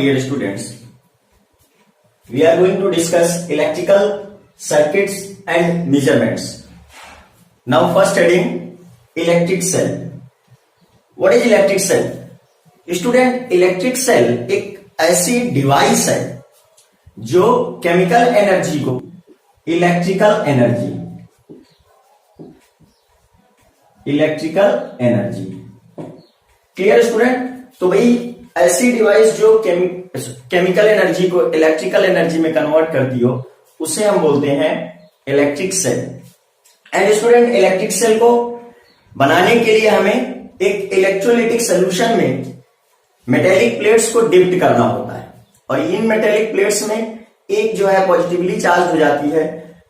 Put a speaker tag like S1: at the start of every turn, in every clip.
S1: dear students, we are going to discuss electrical circuits and measurements. Now first heading, electric cell. What is electric cell? Student, electric cell एक ऐसी device है जो chemical energy को electrical energy clear student? तो भाई ऐसी device जो chemical energy को इलेक्ट्रिकल एनर्जी में कन्वर्ट करती हो उसे हम बोलते हैं electric cell. And student, electric cell को बनाने के लिए हमें एक इलेक्ट्रोलाइटिक सोल्यूशन में मेटेलिक प्लेट्स को डिप्ट करना होता है और इन मेटेलिक प्लेट्स में एक जो है पॉजिटिवली चार्ज हो जाती है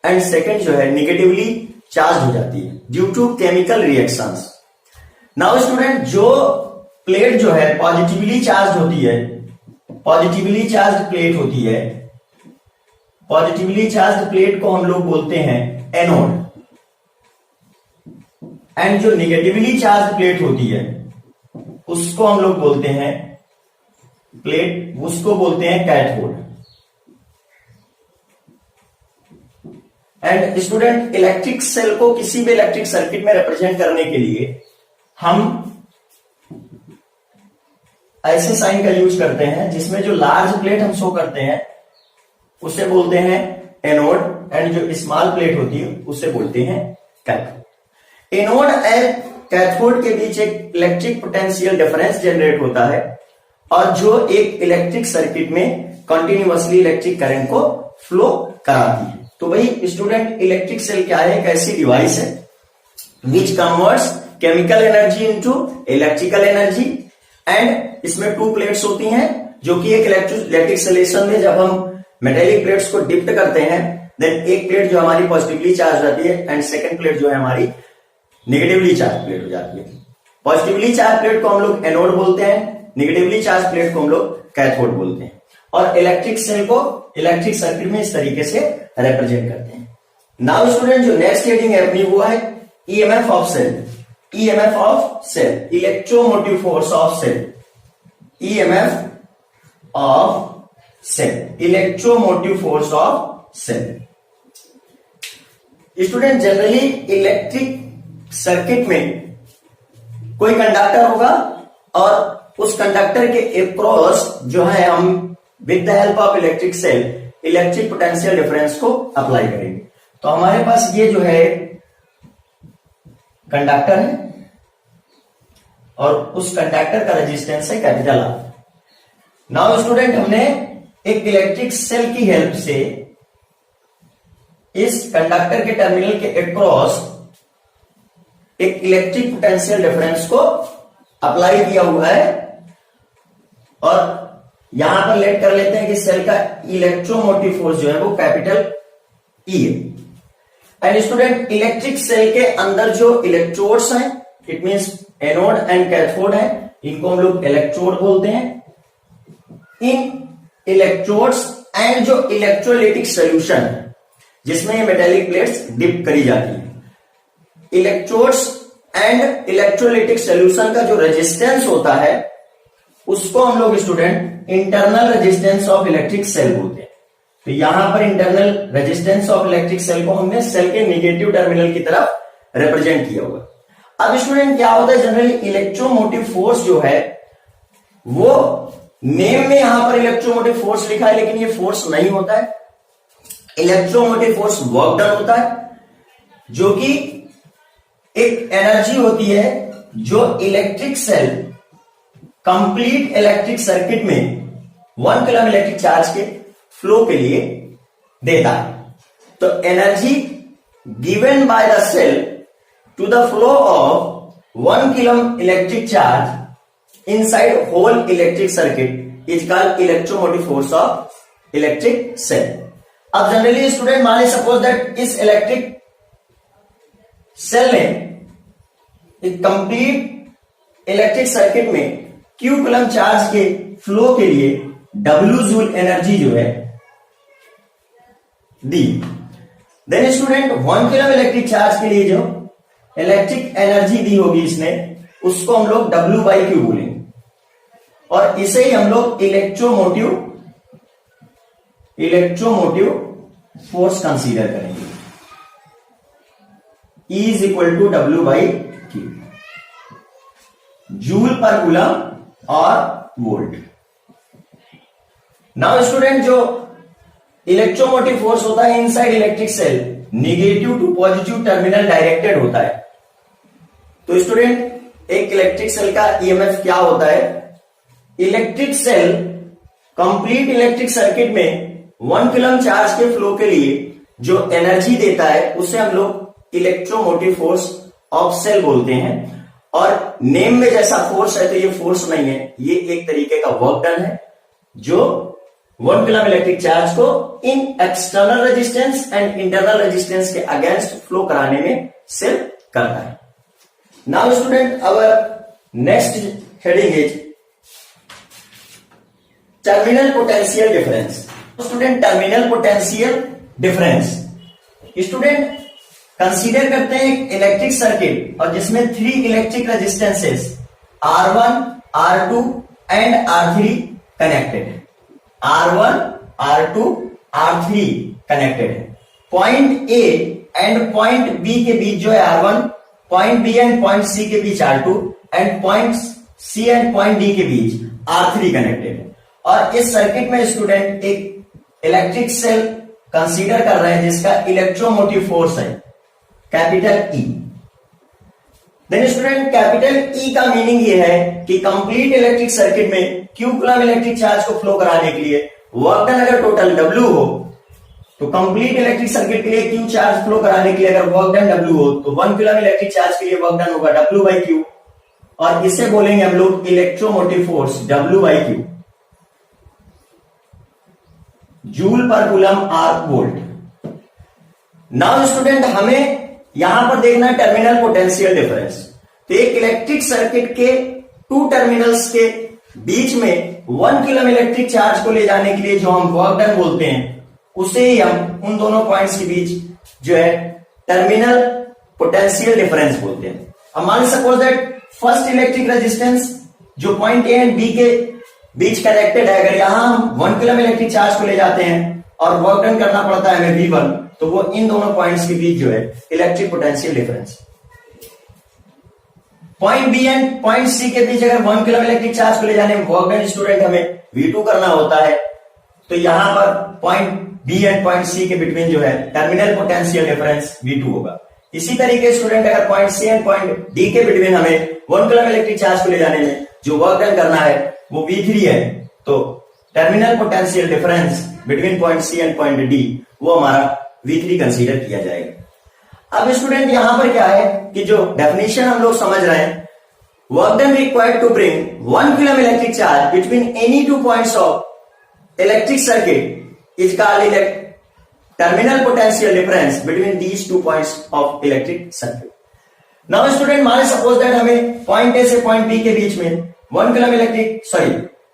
S1: एंड सेकंड जो है निगेटिवली चार्ज हो जाती है due to chemical reactions. Now student, जो प्लेट जो है पॉजिटिवली चार्ज होती है, पॉजिटिवली चार्ज प्लेट होती है, पॉजिटिवली चार्ज प्लेट को हम लोग बोलते हैं एनोड एंड जो निगेटिवली चार्ज प्लेट होती है उसको हम लोग बोलते हैं उसको बोलते हैं cathode. And student, electric cell को किसी भी इलेक्ट्रिक सर्किट में रिप्रेजेंट करने के लिए हम ऐसे साइन का यूज करते हैं जिसमें जो लार्ज प्लेट हम शो करते हैं उसे बोलते हैं एनोड एंड जो स्मॉल प्लेट होती है उसे बोलते हैं कैथोड। एनोड एंड कैथोड के बीच एक इलेक्ट्रिक पोटेंशियल डिफरेंस जनरेट होता है और जो एक इलेक्ट्रिक सर्किट में कंटिन्यूअसली इलेक्ट्रिक करंट को फ्लो कराती है। तो वही स्टूडेंट, इलेक्ट्रिक सेल क्या है? एक ऐसी डिवाइस है which converts chemical energy into electrical energy and इसमें टू प्लेट्स होती हैं जो कि एक इलेक्ट्रिक सोल्यूशन में जब हम मेटेलिक प्लेट्स को डिप्ट करते हैं देन एक प्लेट जो हमारी पॉजिटिवली चार्ज रहती है एंड सेकेंड प्लेट जो है हमारी निगेटिवली चार्ज प्लेट हो जाती है। पॉजिटिवली चार्ज प्लेट को हम लोग एनोड बोलते हैं, निगेटिवली चार्ज प्लेट को हम लोग कैथोड बोलते हैं और इलेक्ट्रिक सेल को इलेक्ट्रिक सर्किट में इस तरीके से रिप्रेजेंट करते हैं। नाउ स्टूडेंट, जो नेक्स्ट हेडिंग है अपनी वो है EMF of cell. EMF of cell, electromotive force of cell. EMF of cell, electromotive force of cell. Student, generally electric circuit में कोई कंडक्टर होगा और उस कंडक्टर के अक्रॉस जो है हम with the help of electric cell electric potential difference को अप्लाई करेंगे। तो हमारे पास ये जो है कंडक्टर है और उस कंडक्टर का रेजिस्टेंस है कैपिटल आर। नाउ स्टूडेंट, हमने एक इलेक्ट्रिक सेल की हेल्प से इस कंडक्टर के टर्मिनल के अक्रॉस एक इलेक्ट्रिक पोटेंशियल डिफरेंस को अप्लाई किया हुआ है और यहां पर लेट कर लेते हैं कि सेल का इलेक्ट्रोमोटिव फोर्स जो है वो कैपिटल ई है। एंड स्टूडेंट, इलेक्ट्रिक सेल के अंदर जो इलेक्ट्रोड्स हैं, it means anode and cathode है, इनको हम लोग इलेक्ट्रोड बोलते हैं। इन इलेक्ट्रोड्स एंड जो इलेक्ट्रोलाइटिक सोल्यूशन है जिसमें मेटेलिक प्लेट्स डिप करी जाती है, इलेक्ट्रोड्स एंड इलेक्ट्रोलाइटिक सोल्यूशन का जो रेजिस्टेंस होता है उसको हम लोग student internal resistance of electric cell बोलते हैं। तो यहां पर internal resistance of electric cell को हमने सेल के नेगेटिव टर्मिनल की तरफ रिप्रेजेंट किया हुआ। अब स्टूडेंट, क्या होता है जनरली इलेक्ट्रोमोटिव फोर्स जो है वो नेम में यहां पर इलेक्ट्रोमोटिव फोर्स लिखा है लेकिन ये फोर्स नहीं होता है। इलेक्ट्रोमोटिव फोर्स वर्क डन होता है जो कि एक एनर्जी होती है जो electric cell complete electric circuit में 1 कूलम इलेक्ट्रिक चार्ज के फ्लो के लिए देता है। तो energy given by the cell to the flow of 1 coulomb electric charge inside whole electric circuit is called electromotive force of electric cell. अब generally student, मान ली सपोज दैट इस इलेक्ट्रिक सेल ने एक कंप्लीट इलेक्ट्रिक सर्किट में Q coulomb charge के flow के लिए W जूल एनर्जी जो है दी। Then student, 1 coulomb electric charge के लिए जो इलेक्ट्रिक एनर्जी दी होगी इसने उसको हम लोग W/Q बोलेंगे। और इसे ही हम लोग इलेक्ट्रोमोटिव फोर्स कंसीडर करेंगे। E is equal to W by Q, joule पर कूलम और वोल्ट। नाउ स्टूडेंट, जो इलेक्ट्रोमोटिव फोर्स होता है inside electric cell, negative to positive terminal directed होता है। तो स्टूडेंट, एक इलेक्ट्रिक सेल का ईएमएफ क्या होता है? Electric cell complete electric circuit में 1 कूलम चार्ज के फ्लो के लिए जो एनर्जी देता है उसे हम लोग इलेक्ट्रोमोटिव फोर्स ऑफ सेल बोलते हैं। और नेम में जैसा फोर्स है तो ये फोर्स नहीं है, ये एक तरीके का वर्क डन है जो 1 कूलम इलेक्ट्रिक चार्ज को इन external resistance and internal resistance के अगेंस्ट फ्लो कराने में सेल करता है। Now student, our next heading is terminal potential difference. Student, terminal potential difference, student consider करते हैं एक इलेक्ट्रिक सर्किट और जिसमें 3 electric resistances R1, R2 and R3 connected है। R1, R2, R3 कनेक्टेड है। Point A and point B के बीच जो है R1, point B and point C के बीच R2 and point C and point D के बीच R3 कनेक्टेड है। और इस सर्किट में स्टूडेंट एक इलेक्ट्रिक सेल कंसीडर कर रहे हैं जिसका इलेक्ट्रोमोटिव फोर्स है capital E। Then student, capital E का मीनिंग ये है कि कंप्लीट इलेक्ट्रिक सर्किट में Q कूलम इलेक्ट्रिक चार्ज को फ्लो कराने के लिए वर्क डन अगर टोटल W हो तो कंप्लीट इलेक्ट्रिक सर्किट के लिए Q चार्ज फ्लो कराने के लिए अगर वर्क डन W हो तो 1 कूलम इलेक्ट्रिक चार्ज के लिए वर्क डन होगा W बाई Q, और इसे बोलेंगे हम लोग electromotive force W by Q, joule पर coulomb are volt. Now student, हमें यहां पर देखना है टर्मिनल पोटेंशियल डिफरेंस। तो एक इलेक्ट्रिक सर्किट के 2 टर्मिनल्स के बीच में 1 कूलम इलेक्ट्रिक चार्ज को ले जाने के लिए जो हम वर्क डन बोलते हैं उसे ही हम उन दोनों पॉइंट्स के बीच जो है टर्मिनल पोटेंशियल डिफरेंस बोलते हैं। अब मान suppose that first electric resistance जो पॉइंट ए एंड बी के बीच कनेक्टेड है, अगर यहां हम 1 कूलम इलेक्ट्रिक चार्ज को ले जाते हैं और वर्क डन करना पड़ता है हमें V1, तो वो इन दोनों पॉइंट्स के बीच जो है electric potential difference. Point B and point C के बीच अगर 1 कूलम इलेक्ट्रिक चार्ज को ले जाने में वर्क डन स्टूडेंट हमें V2 करना होता है, तो यहां पर point B and point C के बिटवीन जो है टर्मिनल पोटेंशियल डिफरेंस V2 होगा। इसी तरीके स्टूडेंट अगर point C and point D के बिटवीन हमें 1 कूलम इलेक्ट्रिक चार्ज को ले जाने में जो वर्क डन करना है वो V3 है, तो terminal potential difference between point C and point D वो हमारा V3 कंसीडर किया जाएगा। अब स्टूडेंट यहां पर क्या है कि जो डेफिनेशन हम लोग समझ रहे हैं, work done required to bring 1 coulomb electric charge between any 2 points of electric circuit is called terminal potential difference between these 2 points of electric circuit. Now student, मान सपोज दैट हमें पॉइंट ए से point B के बीच में 1 coulomb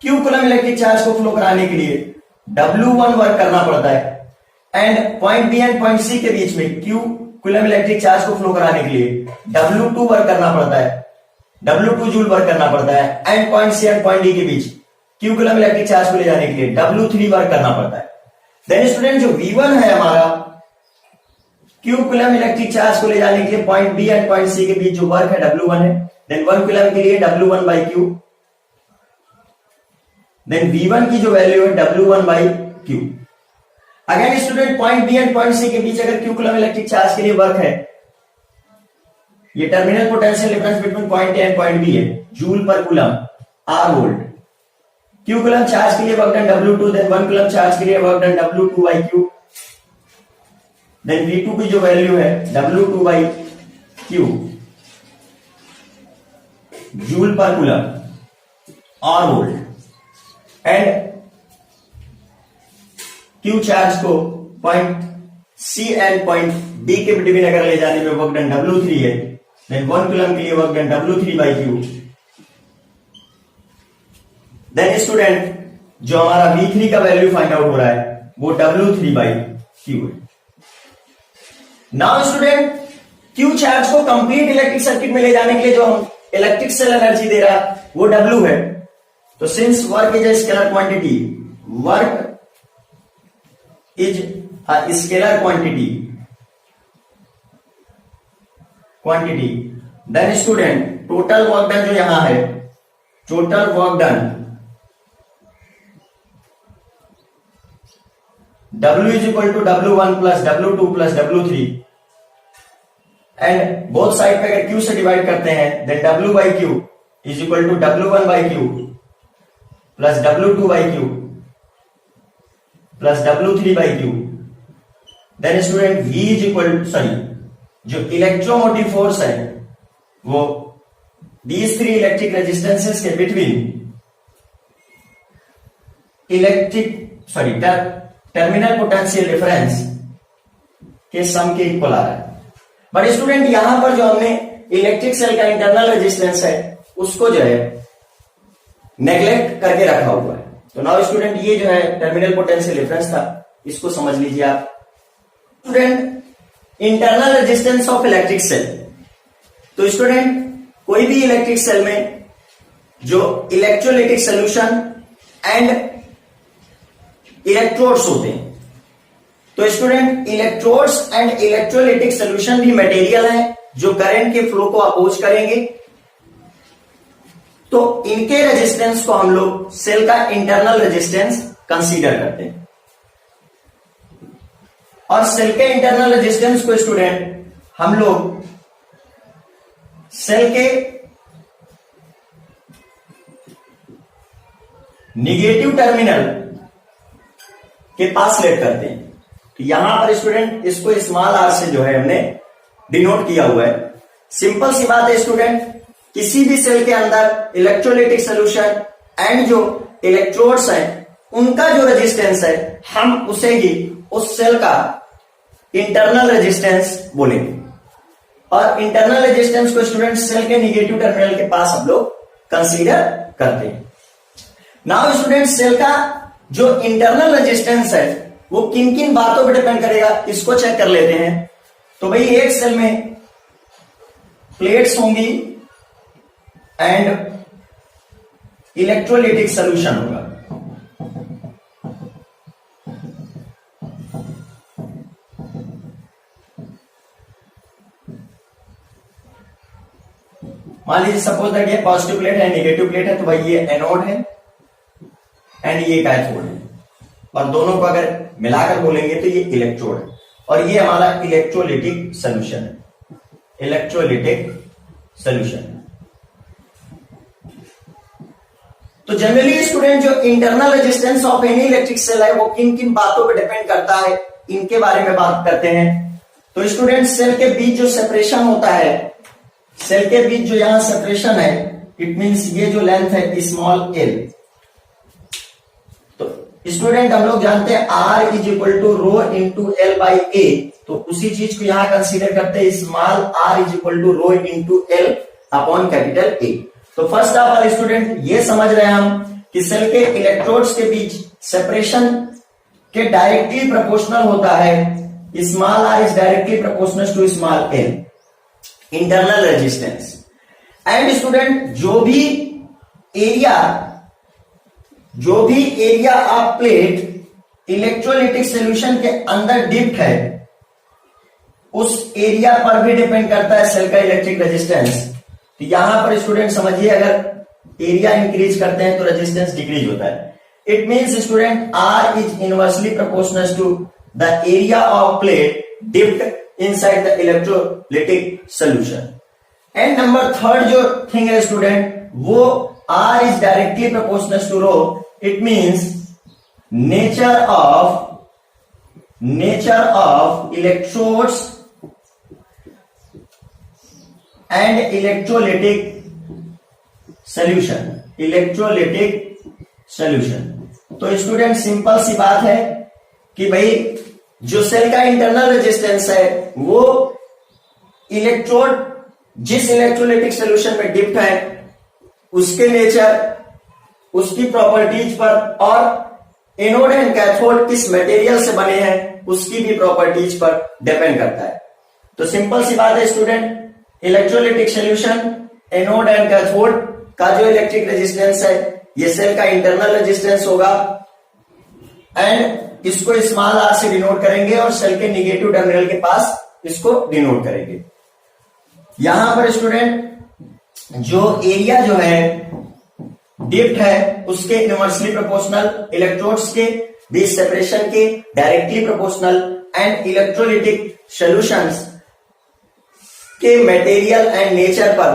S1: Q coulomb electric charge को flow कराने के लिए W1 वर्क करना पड़ता है, and point B and point C के बीच में Q कूलम इलेक्ट्रिक चार्ज को फ्लो कराने के लिए W2 वर्क करना पड़ता है, W2 जूल वर्क करना पड़ता है, and point C and point D के बीच Q कूलम इलेक्ट्रिक चार्ज को ले जाने के लिए W3 वर्क करना पड़ता है। देन स्टूडेंट, जो V1 है हमारा Q कूलम इलेक्ट्रिक चार्ज को ले जाने के लिए point B and point C के बीच जो वर्क है W1 है, देन 1 कूलम के लिए W1 by Q, then V1 की जो वैल्यू है W1 by Q। Again student, point B and point C के बीच अगर Q कूलम इलेक्ट्रिक चार्ज के लिए वर्क है, ये terminal potential difference between point A and point B है, जूल पर coulomb are volt. Q coulomb charge के लिए work done W2, then 1 coulomb charge के लिए work done W2 by Q, then V2 की जो वैल्यू है W2 बाई Q, जूल पर कूलम और वोल्ट। एंड Q चार्ज को point C and point D के बिटवीन अगर ले जाने में वर्क डन W3 है, देन 1 कूलम के लिए work done W3 by Q। Then student, जो हमारा V3 का वैल्यू फाइंड आउट हो रहा है वो W3 बाई Q है। नाउ स्टूडेंट, Q चार्ज को कंप्लीट इलेक्ट्रिक सर्किट में ले जाने के लिए जो हम इलेक्ट्रिक सेल एनर्जी दे रहा है वो W है, तो since work is a scalar quantity, work is a scalar quantity, then student total work done जो यहां है, total work done W is equal to W1 plus W2 plus W3 and both side पे अगर Q से divide करते हैं then W by Q is equal to W1 by Q plus W2 by Q plus W3 by Q, then student V is equal to, sorry, जो electromotive force है वो these three electric resistances के between terminal potential difference के sum के equal आ रहा है। But student यहां पर जो हमने इलेक्ट्रिक सेल का इंटरनल रेजिस्टेंस है उसको जो है नेग्लेक्ट करके रखा हुआ है। तो नाउ स्टूडेंट ये जो है टर्मिनल पोटेंशियल डिफरेंस था, इसको समझ लीजिए आप। Student internal resistance of electric cell, तो स्टूडेंट कोई भी इलेक्ट्रिक सेल में जो इलेक्ट्रोलाइटिक सोल्यूशन एंड इलेक्ट्रोड्स होते हैं, तो student electrodes and electrolytic solution भी मटेरियल है जो करंट के फ्लो को अपोज करेंगे। तो इनके रेजिस्टेंस को हम लोग सेल का इंटरनल रेजिस्टेंस कंसीडर करते हैं। और सेल के इंटरनल रेजिस्टेंस को स्टूडेंट हम लोग सेल के निगेटिव टर्मिनल के पास लेट करते हैं। तो यहां पर स्टूडेंट इसको स्मॉल आर से जो है हमने डिनोट किया हुआ है। सिंपल सी बात है स्टूडेंट, किसी भी सेल के अंदर इलेक्ट्रोलाइटिक सोल्यूशन एंड जो इलेक्ट्रोड्स हैं उनका जो रेजिस्टेंस है हम उसे ही उस सेल का इंटरनल रेजिस्टेंस बोलेंगे। और इंटरनल रेजिस्टेंस को स्टूडेंट सेल के निगेटिव टर्मिनल के पास हम लोग कंसीडर करते हैं। नाउ स्टूडेंट सेल का जो इंटरनल रेजिस्टेंस है वो किन किन बातों पर डिपेंड करेगा, इसको चेक कर लेते हैं। तो भाई एक सेल में प्लेट्स होंगी एंड इलेक्ट्रोलाइटिक सोल्यूशन होगा। मान लीजिए सपोज दैट ये पॉजिटिव प्लेट है, नेगेटिव प्लेट है, तो भाई ये एनोड है एंड ये कैथोड है, और दोनों को अगर मिलाकर बोलेंगे तो ये इलेक्ट्रोड है, और ये हमारा इलेक्ट्रोलाइटिक सोल्यूशन है, इलेक्ट्रोलाइटिक सोल्यूशन। तो जनरली स्टूडेंट जो internal resistance of any electric cell है वो किन किन बातों पर डिपेंड करता है, इनके बारे में बात करते हैं। तो स्टूडेंट सेल के बीच जो सेपरेशन होता है, सेल के बीच जो यहां सेपरेशन है, इट मींस ये जो लेंथ है स्मॉल एल। स्टूडेंट हम लोग जानते हैं R is equal to rho into l by A, तो उसी चीज को यहां कंसीडर करते हैं, small r is equal to rho into l upon capital A. तो फर्स्ट ऑफ ऑल स्टूडेंट ये समझ रहे हैं हम कि सेल के इलेक्ट्रोड्स के बीच सेपरेशन के डायरेक्टली प्रोपोर्शनल होता है, small r is directly proportional to small L internal resistance. And student जो भी area of plate electrolytic solution के अंदर डिप्ट है उस एरिया पर भी डिपेंड करता है सेल का इलेक्ट्रिक रेजिस्टेंस। तो यहां पर स्टूडेंट समझिए, अगर एरिया इंक्रीज करते हैं तो रेजिस्टेंस डिक्रीज होता है। It means student R is inversely proportional to the area of plate dipped inside the electrolytic solution. And number third जो थिंग है स्टूडेंट, वो R is directly proportional to rho. It means nature of electrodes and electrolytic solution. तो student simple सी बात है कि भाई जो सेल का इंटरनल रेजिस्टेंस है वो इलेक्ट्रोड जिस इलेक्ट्रोलाइटिक सॉल्यूशन में डिप्ट है उसके नेचर, उसकी प्रॉपर्टीज पर, और एनोड एंड कैथोड किस मटेरियल से बने हैं उसकी भी प्रॉपर्टीज पर डिपेंड करता है। तो सिंपल सी बात है student, electrolytic solution, anode and cathode का जो इलेक्ट्रिक रेजिस्टेंस है ये सेल का इंटरनल रेजिस्टेंस होगा एंड इसको स्मॉल आर से डिनोट करेंगे और सेल के निगेटिव टर्मिनल के पास इसको डिनोट करेंगे। यहां पर स्टूडेंट जो एरिया जो है डिप्ट है उसके इनवर्सली प्रोपोर्शनल, इलेक्ट्रोड्स के बीच सेपरेशन के directly proportional and electrolytic solutions के मटेरियल एंड नेचर पर,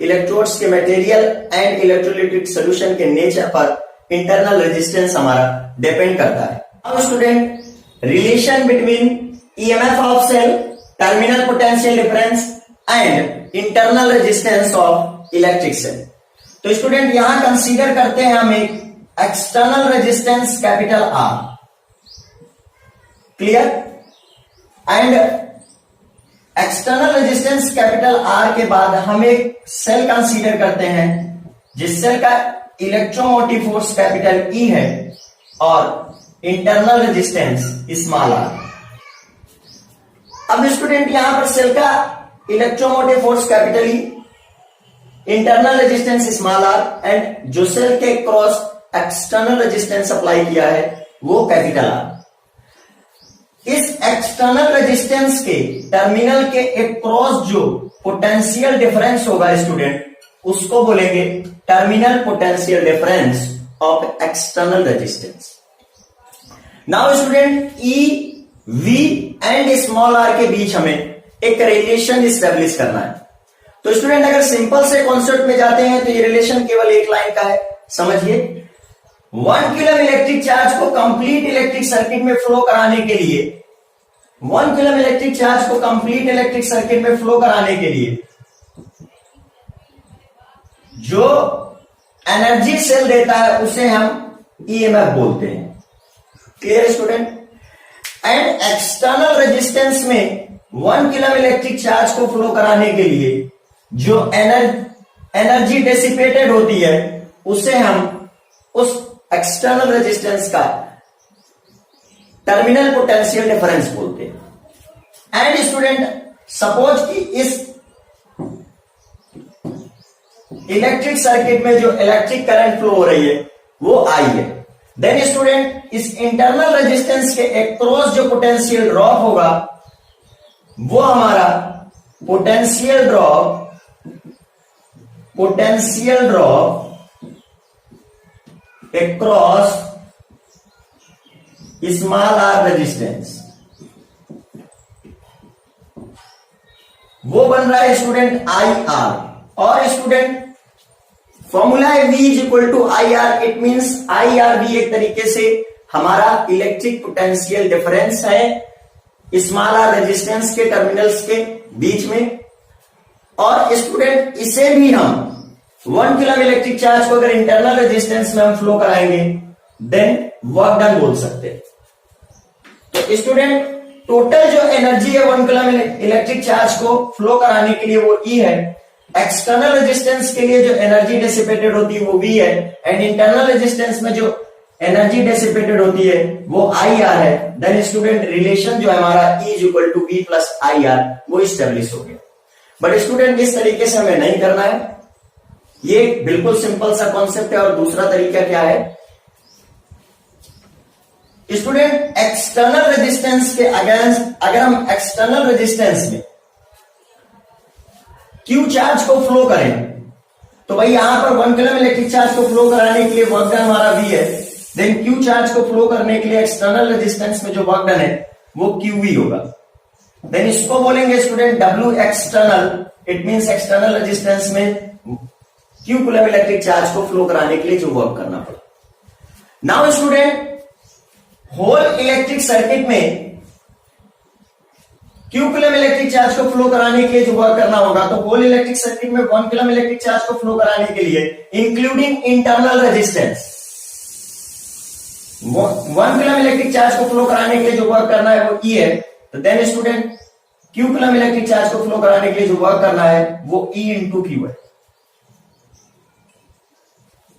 S1: इलेक्ट्रोड्स के मटेरियल एंड इलेक्ट्रोलिटिक सॉल्यूशन के नेचर पर इंटरनल रेजिस्टेंस हमारा डिपेंड करता है। अब student relation between EMF of cell, terminal potential difference and internal resistance of electric cell. तो स्टूडेंट यहां कंसीडर करते हैं हम एक external resistance capital R, clear, and external resistance capital R के बाद हम एक सेल कंसीडर करते हैं जिस सेल का इलेक्ट्रोमोटिव फोर्स कैपिटल ई है और इंटरनल रेजिस्टेंस स्मॉल आर। अब स्टूडेंट यहां पर सेल का electromotive force capital E, internal resistance small are and जो सेल के क्रॉस एक्सटर्नल रेजिस्टेंस अप्लाई किया है वो कैपिटल आर। इस एक्सटर्नल रेजिस्टेंस के टर्मिनल के अक्रॉस जो पोटेंशियल डिफरेंस होगा स्टूडेंट उसको बोलेंगे terminal potential difference of external resistance. Now student E, V and small R के बीच हमें एक रिलेशन इस्टेब्लिश करना है। तो स्टूडेंट अगर सिंपल से कॉन्सेप्ट में जाते हैं तो ये रिलेशन केवल एक लाइन का है, समझिए। 1 कूलम इलेक्ट्रिक चार्ज को कंप्लीट इलेक्ट्रिक सर्किट में फ्लो कराने के लिए, 1 कूलम इलेक्ट्रिक चार्ज को कंप्लीट इलेक्ट्रिक सर्किट में फ्लो कराने के लिए जो एनर्जी सेल देता है उसे हम ईएमएफ बोलते हैं, clear student. And external resistance में 1 कूलम इलेक्ट्रिक चार्ज को फ्लो कराने के लिए जो एनर्जी डेसिपेटेड होती है उसे हम उस एक्सटर्नल रेजिस्टेंस का टर्मिनल पोटेंशियल डिफरेंस बोलते हैं। एंड स्टूडेंट सपोज कि इस इलेक्ट्रिक सर्किट में जो इलेक्ट्रिक करंट फ्लो हो रही है वो आई है, देन स्टूडेंट इस इंटरनल रेजिस्टेंस के अक्रॉस जो पोटेंशियल ड्रॉप होगा वो हमारा potential drop across small R resistance वो बन रहा है स्टूडेंट आई आर। और स्टूडेंट फॉर्मूला है V is equal to I R, it means I R भी एक तरीके से हमारा इलेक्ट्रिक पोटेंशियल डिफरेंस है स्मॉल आर रेजिस्टेंस के टर्मिनल्स के बीच में। और स्टूडेंट इसे भी हम 1 कूलम इलेक्ट्रिक चार्ज को अगर इंटरनल रेजिस्टेंस में हम फ्लो कराएंगे देन वर्क डन बोल सकते हैं। तो स्टूडेंट टोटल जो एनर्जी है 1 कूलम इलेक्ट्रिक चार्ज को फ्लो कराने के लिए वो ई है, एक्सटर्नल रेजिस्टेंस के लिए जो एनर्जी डेसिपेटेड होती है वो वी है एंड इंटरनल रेजिस्टेंस में जो एनर्जी डेसिपेटेड होती है वो आई आर है। देन स्टूडेंट रिलेशन जो है हमारा E is equal to V plus I R वो स्टेब्लिश हो गया। बट स्टूडेंट इस तरीके से हमें नहीं करना है, ये बिल्कुल सिंपल सा कॉन्सेप्ट है। और दूसरा तरीका क्या है स्टूडेंट, एक्सटर्नल रेजिस्टेंस के अगेंस्ट अगर हम एक्सटर्नल रेजिस्टेंस में क्यू चार्ज को फ्लो करें तो भाई यहां पर 1 कूलम इलेक्ट्रिक चार्ज को फ्लो कराने के लिए वर्क डन हमारा V है, देन क्यू चार्ज को फ्लो करने के लिए एक्सटर्नल रेजिस्टेंस में जो वर्क डन है वो QV होगा। देन इसको बोलेंगे student W external, it means external resistance में क्यू कूलम इलेक्ट्रिक चार्ज को फ्लो कराने के लिए जो वर्क करना पड़ा। Now student whole electric circuit में क्यू कूलम इलेक्ट्रिक चार्ज को फ्लो कराने के लिए जो वर्क करना होगा, तो होल इलेक्ट्रिक सर्किट में 1 कूलम इलेक्ट्रिक चार्ज को फ्लो कराने के लिए including internal resistance 1 coulomb electric charge को फ्लो कराने के लिए जो वर्क करना है वो E है। तो then student Q coulomb electric charge को फ्लो कराने के लिए जो वर्क करना है वो E इंटू क्यू है।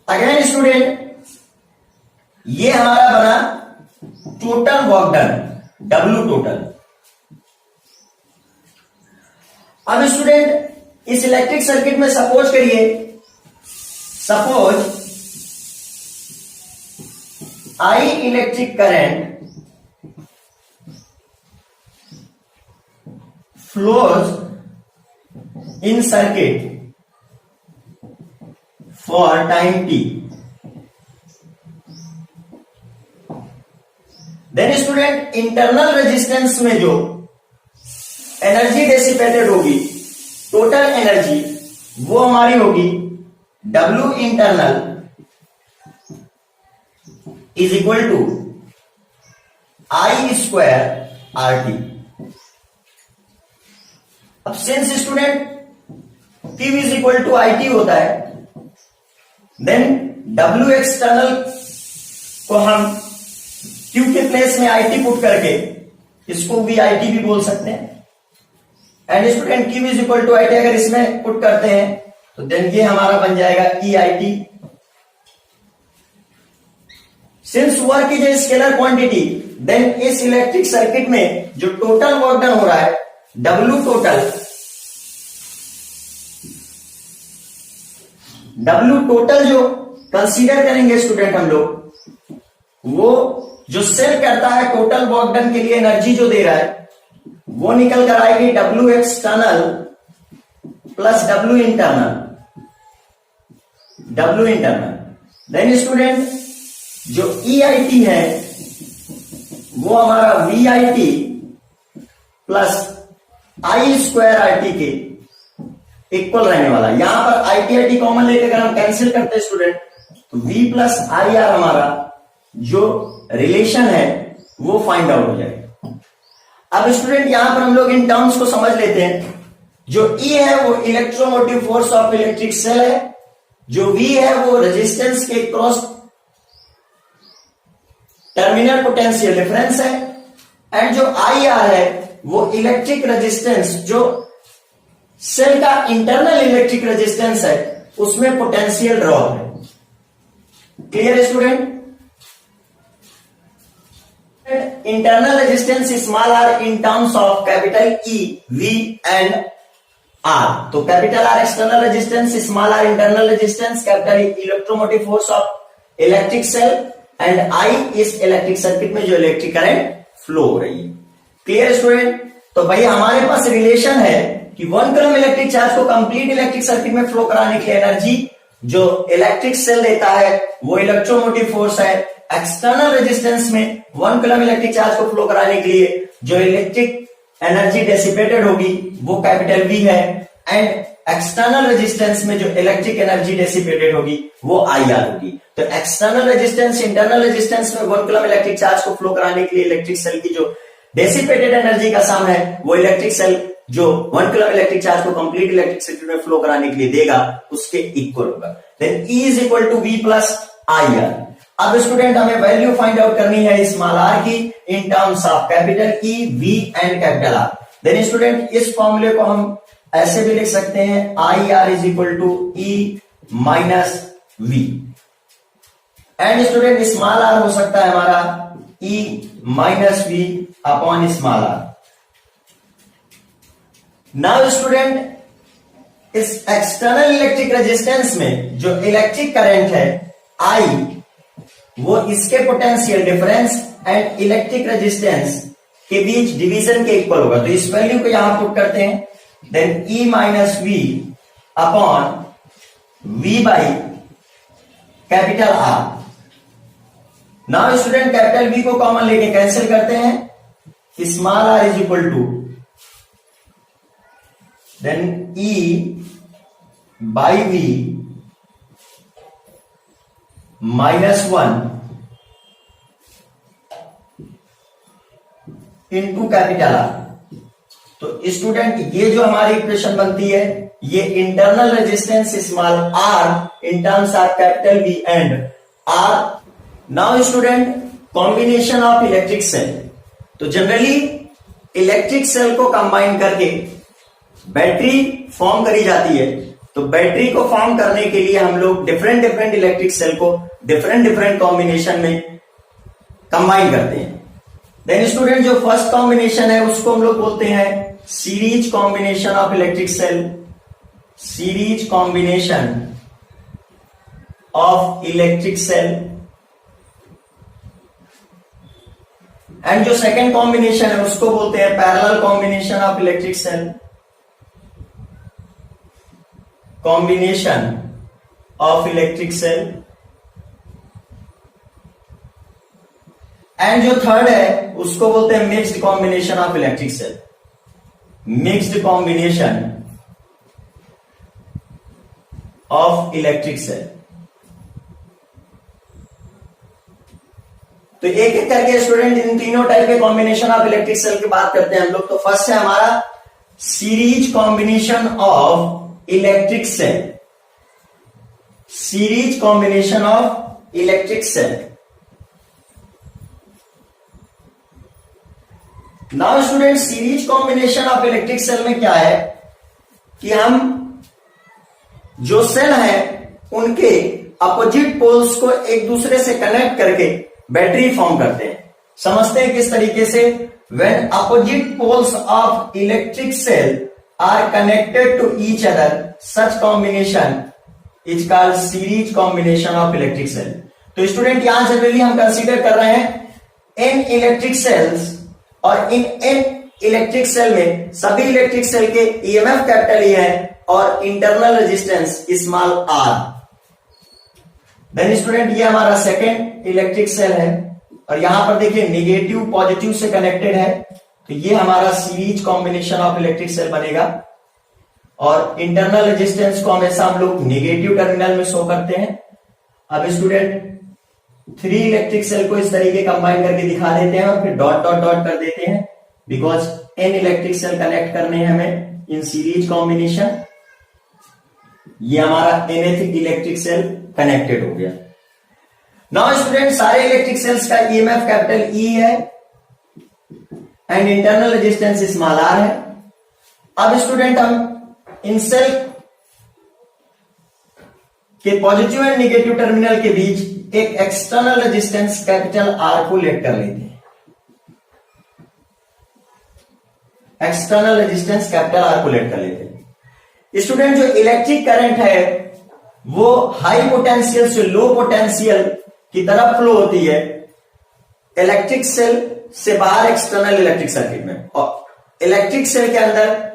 S1: अगेन स्टूडेंट ये हमारा बना total work done W total. अब स्टूडेंट इस इलेक्ट्रिक सर्किट में सपोज करिए, suppose I electric current flows in circuit for time t. Then student internal resistance में जो एनर्जी डेसिपेटेड होगी, टोटल एनर्जी, वो हमारी होगी W internal is equal to I square RT. अब since student Q is equal to IT होता है, then W external को हम Q के प्लेस में IT पुट करके इसको VIT भी बोल सकते हैं. And student Q is equal to IT अगर इसमें पुट करते हैं तो देन ये हमारा बन जाएगा EIT. Since work is a scalar quantity, then इस इलेक्ट्रिक सर्किट में जो टोटल वर्क डन हो रहा है W टोटल जो कंसीडर करेंगे स्टूडेंट हम लोग, वो जो सेल करता है टोटल वर्क डन के लिए एनर्जी जो दे रहा है, वो निकल कर आएगी W external plus W internal. Then student जो EIT है वो हमारा VIT plus I square RT के इक्वल रहने वाला. यहां पर IT कॉमन लेके अगर हम कैंसिल करते हैं स्टूडेंट, तो V प्लस IR हमारा जो रिलेशन है वो फाइंड आउट हो जाएगा. अब स्टूडेंट यहां पर हम लोग इन टर्म्स को समझ लेते हैं. जो E है वो electromotive force of electric cell है, जो V है वो रेजिस्टेंस के क्रॉस टर्मिनल पोटेंशियल डिफरेंस है, एंड जो IR है वो इलेक्ट्रिक रेजिस्टेंस, जो सेल का इंटरनल इलेक्ट्रिक रेजिस्टेंस है, उसमें पोटेंशियल ड्रॉप है. Clear student? Internal resistance small r in terms of capital E, V and R. तो capital R external resistance, small r internal resistance, capital E electromotive force of electric cell, and I इस electric circuit में जो electric current flow हो रही है. Clear student? तो भाई हमारे पास रिलेशन है कि 1 कूलम इलेक्ट्रिक चार्ज को कंप्लीट इलेक्ट्रिक सर्किट में फ्लो कराने के लिए एनर्जी जो इलेक्ट्रिक सेल देता है वो इलेक्ट्रोमोटिव फोर्स है. एक्सटर्नल रेजिस्टेंस में 1 कूलम इलेक्ट्रिक चार्ज को फ्लो कराने के लिए जो इलेक्ट्रिक एनर्जी डेसिपेटेड होगी वो कैपिटल V है, एंड एक्सटर्नल रेजिस्टेंस में जो इलेक्ट्रिक एनर्जी डेसिपेटेड होगी वो IR होगी. तो एक्सटर्नल रेजिस्टेंस, इंटरनल रेजिस्टेंस में 1 कूलम इलेक्ट्रिक चार्ज को फ्लो कराने के लिए इलेक्ट्रिक सेल की जो डेसिपेटेड एनर्जी का सम है वो इलेक्ट्रिक सेल जो 1 कूलम इलेक्ट्रिक चार्ज को कंप्लीट इलेक्ट्रिक सर्किट में फ्लो कराने के लिए देगा उसके इक्वल होगा. Then E is equal to V plus IR. अब स्टूडेंट हमें वैल्यू फाइंड आउट करनी है स्मॉल r की in terms of capital E, V and capital R. Then student इस फॉर्मूले को हम ऐसे भी लिख सकते हैं IR is equal to E minus V, and student small r हो सकता है हमारा E minus V upon small r. Now student इस एक्सटर्नल इलेक्ट्रिक रेजिस्टेंस में जो इलेक्ट्रिक करंट है I, वो इसके potential difference and electric resistance के बीच डिवीजन के इक्वल होगा. तो इस वैल्यू को यहां पुट करते हैं, then E minus V upon V by capital R. Now student capital V को कॉमन लेके कैंसिल करते हैं, small r is equal to then E by V -1 into capital R. तो स्टूडेंट ये जो हमारी इक्वेशन बनती है ये internal resistance small r in terms of capital V and R. Now student combination of electric cell. तो generally electric cell को combine करके बैटरी फॉर्म करी जाती है. तो बैटरी को फॉर्म करने के लिए हम लोग डिफरेंट इलेक्ट्रिक सेल को डिफरेंट कॉम्बिनेशन में कंबाइन करते हैं. देन स्टूडेंट जो फर्स्ट कॉम्बिनेशन है उसको हम लोग बोलते हैं series combination of electric cell. Series combination of electric cell and जो सेकेंड कॉम्बिनेशन है उसको बोलते हैं parallel combination of electric cell, combination of electric cell. And जो थर्ड है उसको बोलते हैं mixed combination of electric cell, mixed combination of electric cell. तो एक एक करके स्टूडेंट इन तीनों टाइप के कॉम्बिनेशन ऑफ इलेक्ट्रिक सेल की बात करते हैं हम लोग। तो फर्स्ट है हमारा series combination of electric cell, series combination of electric cell. Now student series combination of electric cell में क्या है कि हम जो सेल है उनके अपोजिट पोल्स को एक दूसरे से कनेक्ट करके बैटरी फॉर्म करते हैं। समझते हैं किस तरीके से, when opposite poles of electric cell are connected to each other such combination is called series combination of electric cell. तो स्टूडेंट यहां जनरली हम कंसीडर कर रहे हैं एन इलेक्ट्रिक सेल्स, और इन एन इलेक्ट्रिक सेल में सभी इलेक्ट्रिक सेल के ईएमएफ कैपिटल ई है और internal resistance small r. Then student ये हमारा सेकेंड इलेक्ट्रिक सेल है और यहां पर देखिए निगेटिव पॉजिटिव से कनेक्टेड है, तो ये हमारा series combination of electric cell बनेगा। और इंटरनल रेजिस्टेंस को हमेशा हम लोग निगेटिव टर्मिनल में शो करते हैं। अब स्टूडेंट 3 इलेक्ट्रिक सेल को इस तरीके कंबाइन करके दिखा देते हैं और फिर डॉट डॉट डॉट कर देते हैं, because n electric cell connect करने हैं हमें इन सीरीज कॉम्बिनेशन। ये हमारा nth इलेक्ट्रिक सेल कनेक्टेड हो गया। नाउ स्टूडेंट सारे इलेक्ट्रिक सेल्स का ईएमएफ कैपिटल ई है and internal resistance small r है। अब स्टूडेंट हम इन सेल के पॉजिटिव एंड निगेटिव टर्मिनल के बीच एक एक्सटर्नल रेजिस्टेंस कैपिटल आर को लेट कर लेते हैं, एक्सटर्नल रेजिस्टेंस कैपिटल आर को लेट कर लेते हैं। स्टूडेंट जो इलेक्ट्रिक करंट है वो हाई पोटेंशियल से लो पोटेंशियल की तरफ फ्लो होती है इलेक्ट्रिक सेल से बाहर एक्सटर्नल इलेक्ट्रिक सर्किट में, और इलेक्ट्रिक सेल के अंदर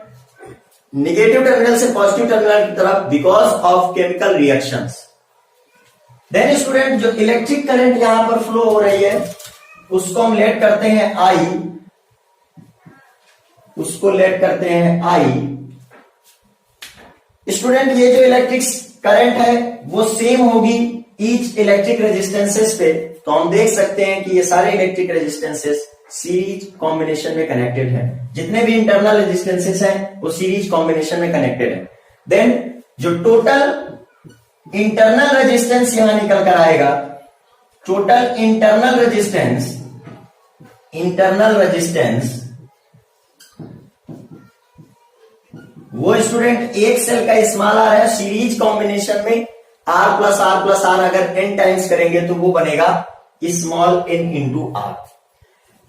S1: निगेटिव टर्मिनल से पॉजिटिव टर्मिनल की तरफ because of chemical reactions. Then student जो इलेक्ट्रिक करंट यहां पर फ्लो हो रही है उसको हम लेट करते हैं आई, उसको लेट करते हैं आई। स्टूडेंट ये जो इलेक्ट्रिक करंट है वो सेम होगी ईच इलेक्ट्रिक रेजिस्टेंसेस पे, तो हम देख सकते हैं कि ये सारे इलेक्ट्रिक रेजिस्टेंसेस सीरीज कॉम्बिनेशन में कनेक्टेड है। जितने भी इंटरनल रेजिस्टेंसेस हैं वो सीरीज कॉम्बिनेशन में कनेक्टेड है। देन जो टोटल इंटरनल रेजिस्टेंस यहां निकल कर आएगा, total internal resistance, internal resistance वो स्टूडेंट एक सेल का स्मॉल आर है, सीरीज कॉम्बिनेशन में आर प्लस आर अगर n टाइम्स करेंगे तो वो बनेगा small n into r.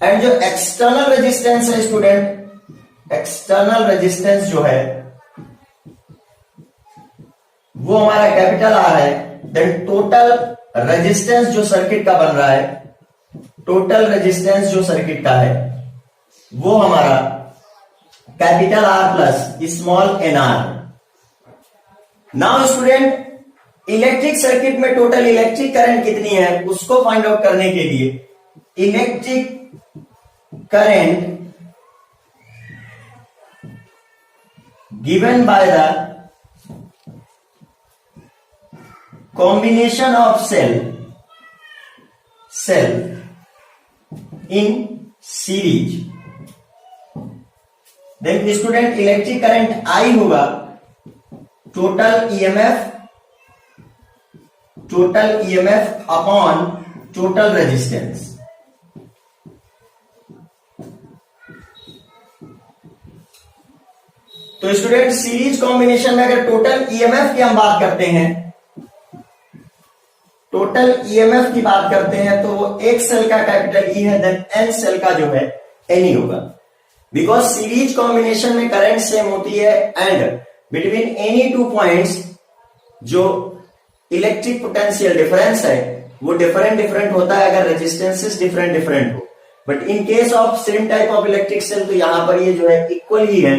S1: And जो एक्सटर्नल रेजिस्टेंस है स्टूडेंट, एक्सटर्नल रेजिस्टेंस जो है वो हमारा कैपिटल आर है। देन टोटल रेजिस्टेंस जो सर्किट का बन रहा है, टोटल रेजिस्टेंस जो सर्किट का है वो हमारा capital R plus small n R. Now student electric circuit में टोटल इलेक्ट्रिक करंट कितनी है उसको फाइंड आउट करने के लिए electric current given by the combination of cell in series. Then student electric current I होगा total EMF upon total resistance. तो student series combination में अगर टोटल ईएमएफ की हम बात करते हैं, टोटल ईएमएफ की बात करते हैं तो वो एक सेल का कैपिटल ई है, देन एन सेल का जो है एन ही होगा, बिकॉज सीरीज कॉम्बिनेशन में करंट सेम होती है and between any two points जो इलेक्ट्रिक पोटेंशियल डिफरेंस है वो डिफरेंट होता है अगर रेजिस्टेंसेस डिफरेंट हो। But in case of same type of electric cell तो यहां पर ये जो है इक्वल ही है,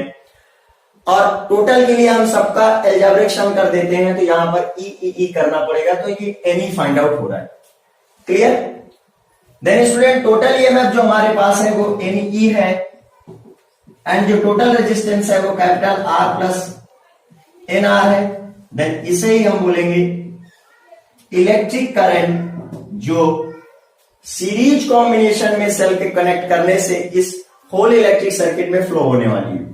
S1: और टोटल के लिए हम सबका एल्जेब्रिक सम कर देते हैं, तो यहां पर ई करना पड़ेगा, तो ये एनी फाइंड आउट हो रहा है। Clear? Then student total EMF जो हमारे पास है वो एनी है, एंड जो टोटल रेजिस्टेंस है वो capital R plus n r है। देन इसे ही हम बोलेंगे इलेक्ट्रिक करंट जो सीरीज कॉम्बिनेशन में सेल के कनेक्ट करने से इस होल इलेक्ट्रिक सर्किट में फ्लो होने वाली है।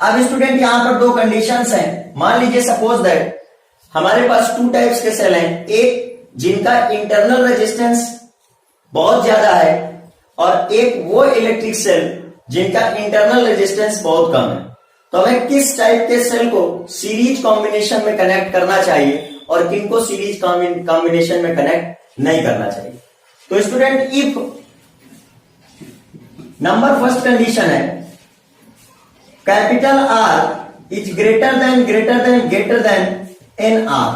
S1: अब स्टूडेंट यहां पर दो कंडीशंस हैं। मान लीजिए सपोज दैट हमारे पास टू टाइप्स के सेल हैं, एक जिनका इंटरनल रेजिस्टेंस बहुत ज्यादा है और एक वो इलेक्ट्रिक सेल जिनका इंटरनल रेजिस्टेंस बहुत कम है। तो हमें किस टाइप के सेल को सीरीज कॉम्बिनेशन में कनेक्ट करना चाहिए और किनको सीरीज कॉम्बिनेशन में कनेक्ट नहीं करना चाहिए। तो student if number first condition है capital R is greater than n R,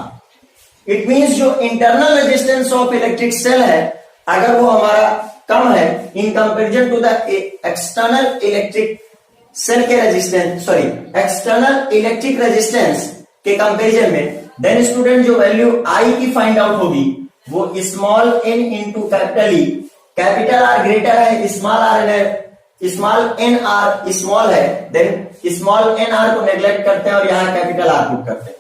S1: it means जो internal resistance of electric cell है अगर वो हमारा कम है in comparison to the external electric cell के resistance, sorry external electric resistance के कंपेरिजन में, देन स्टूडेंट जो वैल्यू आई की फाइंड आउट होगी वो small n into capital E, capital R greater है स्मॉल एन आर स्मॉल है, then small n are को नेग्लेक्ट करते हैं और यहां कैपिटल आर पुट करते हैं।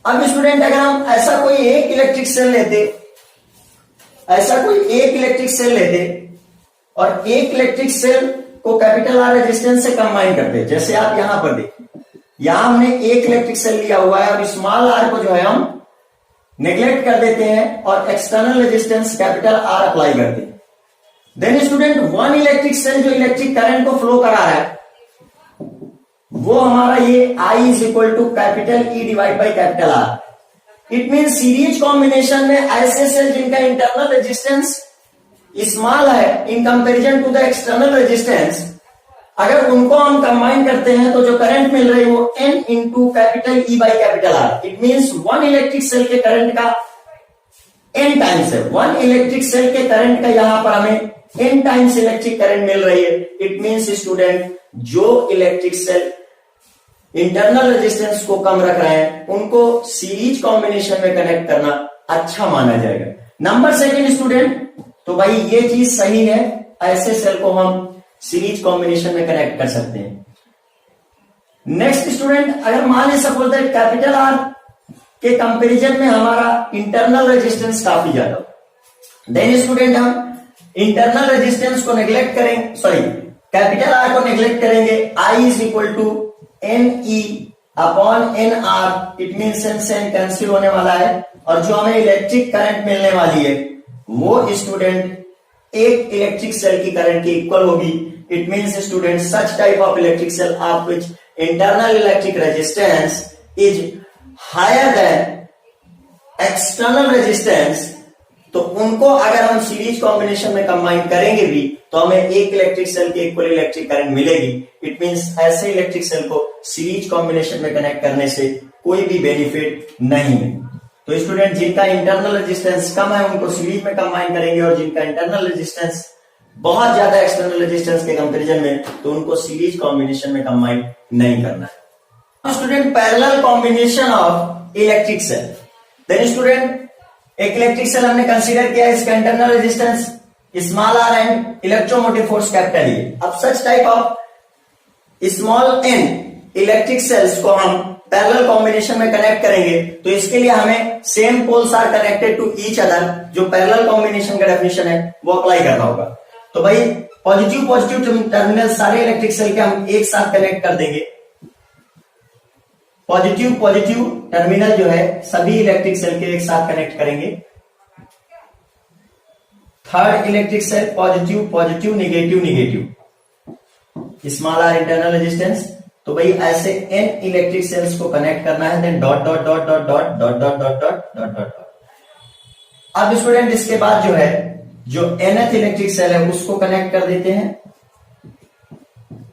S1: अब स्टूडेंट अगर हम ऐसा कोई एक इलेक्ट्रिक सेल लेते और एक इलेक्ट्रिक सेल को कैपिटल आर रेजिस्टेंस से कंबाइन करते, जैसे आप यहां पर देखिए, यहां हमने एक इलेक्ट्रिक सेल लिया हुआ है और स्मॉल आर को जो है हम नेग्लेक्ट कर देते हैं और external resistance capital R apply करते हैं। Then student one electric cell जो इलेक्ट्रिक करंट को फ्लो करा रहा है वो हमारा ये I is equal to capital E divide by capital R. It mean series combination में ऐसे सेल जिनका इंटरनल रेजिस्टेंस स्मॉल है in comparison to the external resistance, अगर उनको हम कंबाइन करते हैं तो जो करंट मिल रही है वो N into capital E by capital R. It means one electric cell के करंट का N टाइम्स है, वन इलेक्ट्रिक सेल के करंट का यहां पर हमें N टाइम्स इलेक्ट्रिक करंट मिल रही है। इट मींस स्टूडेंट जो इलेक्ट्रिक सेल इंटरनल रेजिस्टेंस को कम रख रहे हैं उनको सीरीज कॉम्बिनेशन में कनेक्ट करना अच्छा माना जाएगा। नंबर सेकंड स्टूडेंट, तो भाई ये चीज सही है, ऐसे सेल को हम सीरीज कॉम्बिनेशन में कनेक्ट कर सकते हैं। नेक्स्ट स्टूडेंट, अगर मान ली सपोज दैट कैपिटल आर के कंपैरिजन में हमारा इंटरनल रेजिस्टेंस काफी ज्यादा, देन स्टूडेंट हम इंटरनल रेजिस्टेंस को नेग्लेक्ट करेंगे, सॉरी कैपिटल आर को नेग्लेक्ट करेंगे, I is equal to n E upon n R. It means n cancel होने वाला है और जो हमें इलेक्ट्रिक करंट मिलने वाली है वो स्टूडेंट एक इलेक्ट्रिक सेल की करंट की इक्वल होगी। It means student such type of electric cell of which internal electric resistance is higher than external resistance, तो उनको अगर हम सीरीज कॉम्बिनेशन में कंबाइन करेंगे भी तो हमें एक इलेक्ट्रिक सेल के इक्वल इलेक्ट्रिक करंट मिलेगी। इट मींस ऐसे इलेक्ट्रिक सेल को सीरीज कॉम्बिनेशन में कनेक्ट करने से कोई भी बेनिफिट नहीं है। तो स्टूडेंट जिनका इंटरनल रेजिस्टेंस कम है उनको सीरीज में कंबाइन करेंगे और जिनका इंटरनल रेजिस्टेंस बहुत ज्यादा एक्सटर्नल रेजिस्टेंस के कंपैरिजन में तो उनको सीरीज कॉम्बिनेशन में कंबाइन नहीं करना है। Student parallel combination of electric cell, then student एक इलेक्ट्रिक सेल हमने कंसीडर किया, इसका internal resistance small are and electromotive force capital E. अब such type of small n electric cells को हम पैरेलल कॉम्बिनेशन में कनेक्ट करेंगे तो इसके लिए हमें same poles are connected to each other, जो पैरेलल कॉम्बिनेशन का डेफिनेशन है वो अप्लाई करना होगा। तो भाई पॉजिटिव टर्मिनल सारे इलेक्ट्रिक सेल के हम एक साथ कनेक्ट कर देंगे। पॉजिटिव टर्मिनल जो है सभी इलेक्ट्रिक सेल के एक साथ कनेक्ट करेंगे। Third electric cell positive negative small r internal resistance, तो भाई ऐसे n इलेक्ट्रिक सेल्स को कनेक्ट करना है, then dot dot dot dot dot dot dot dot dot dot dot. अब स्टूडेंट इसके बाद जो है जो nth इलेक्ट्रिक सेल है उसको कनेक्ट कर देते हैं,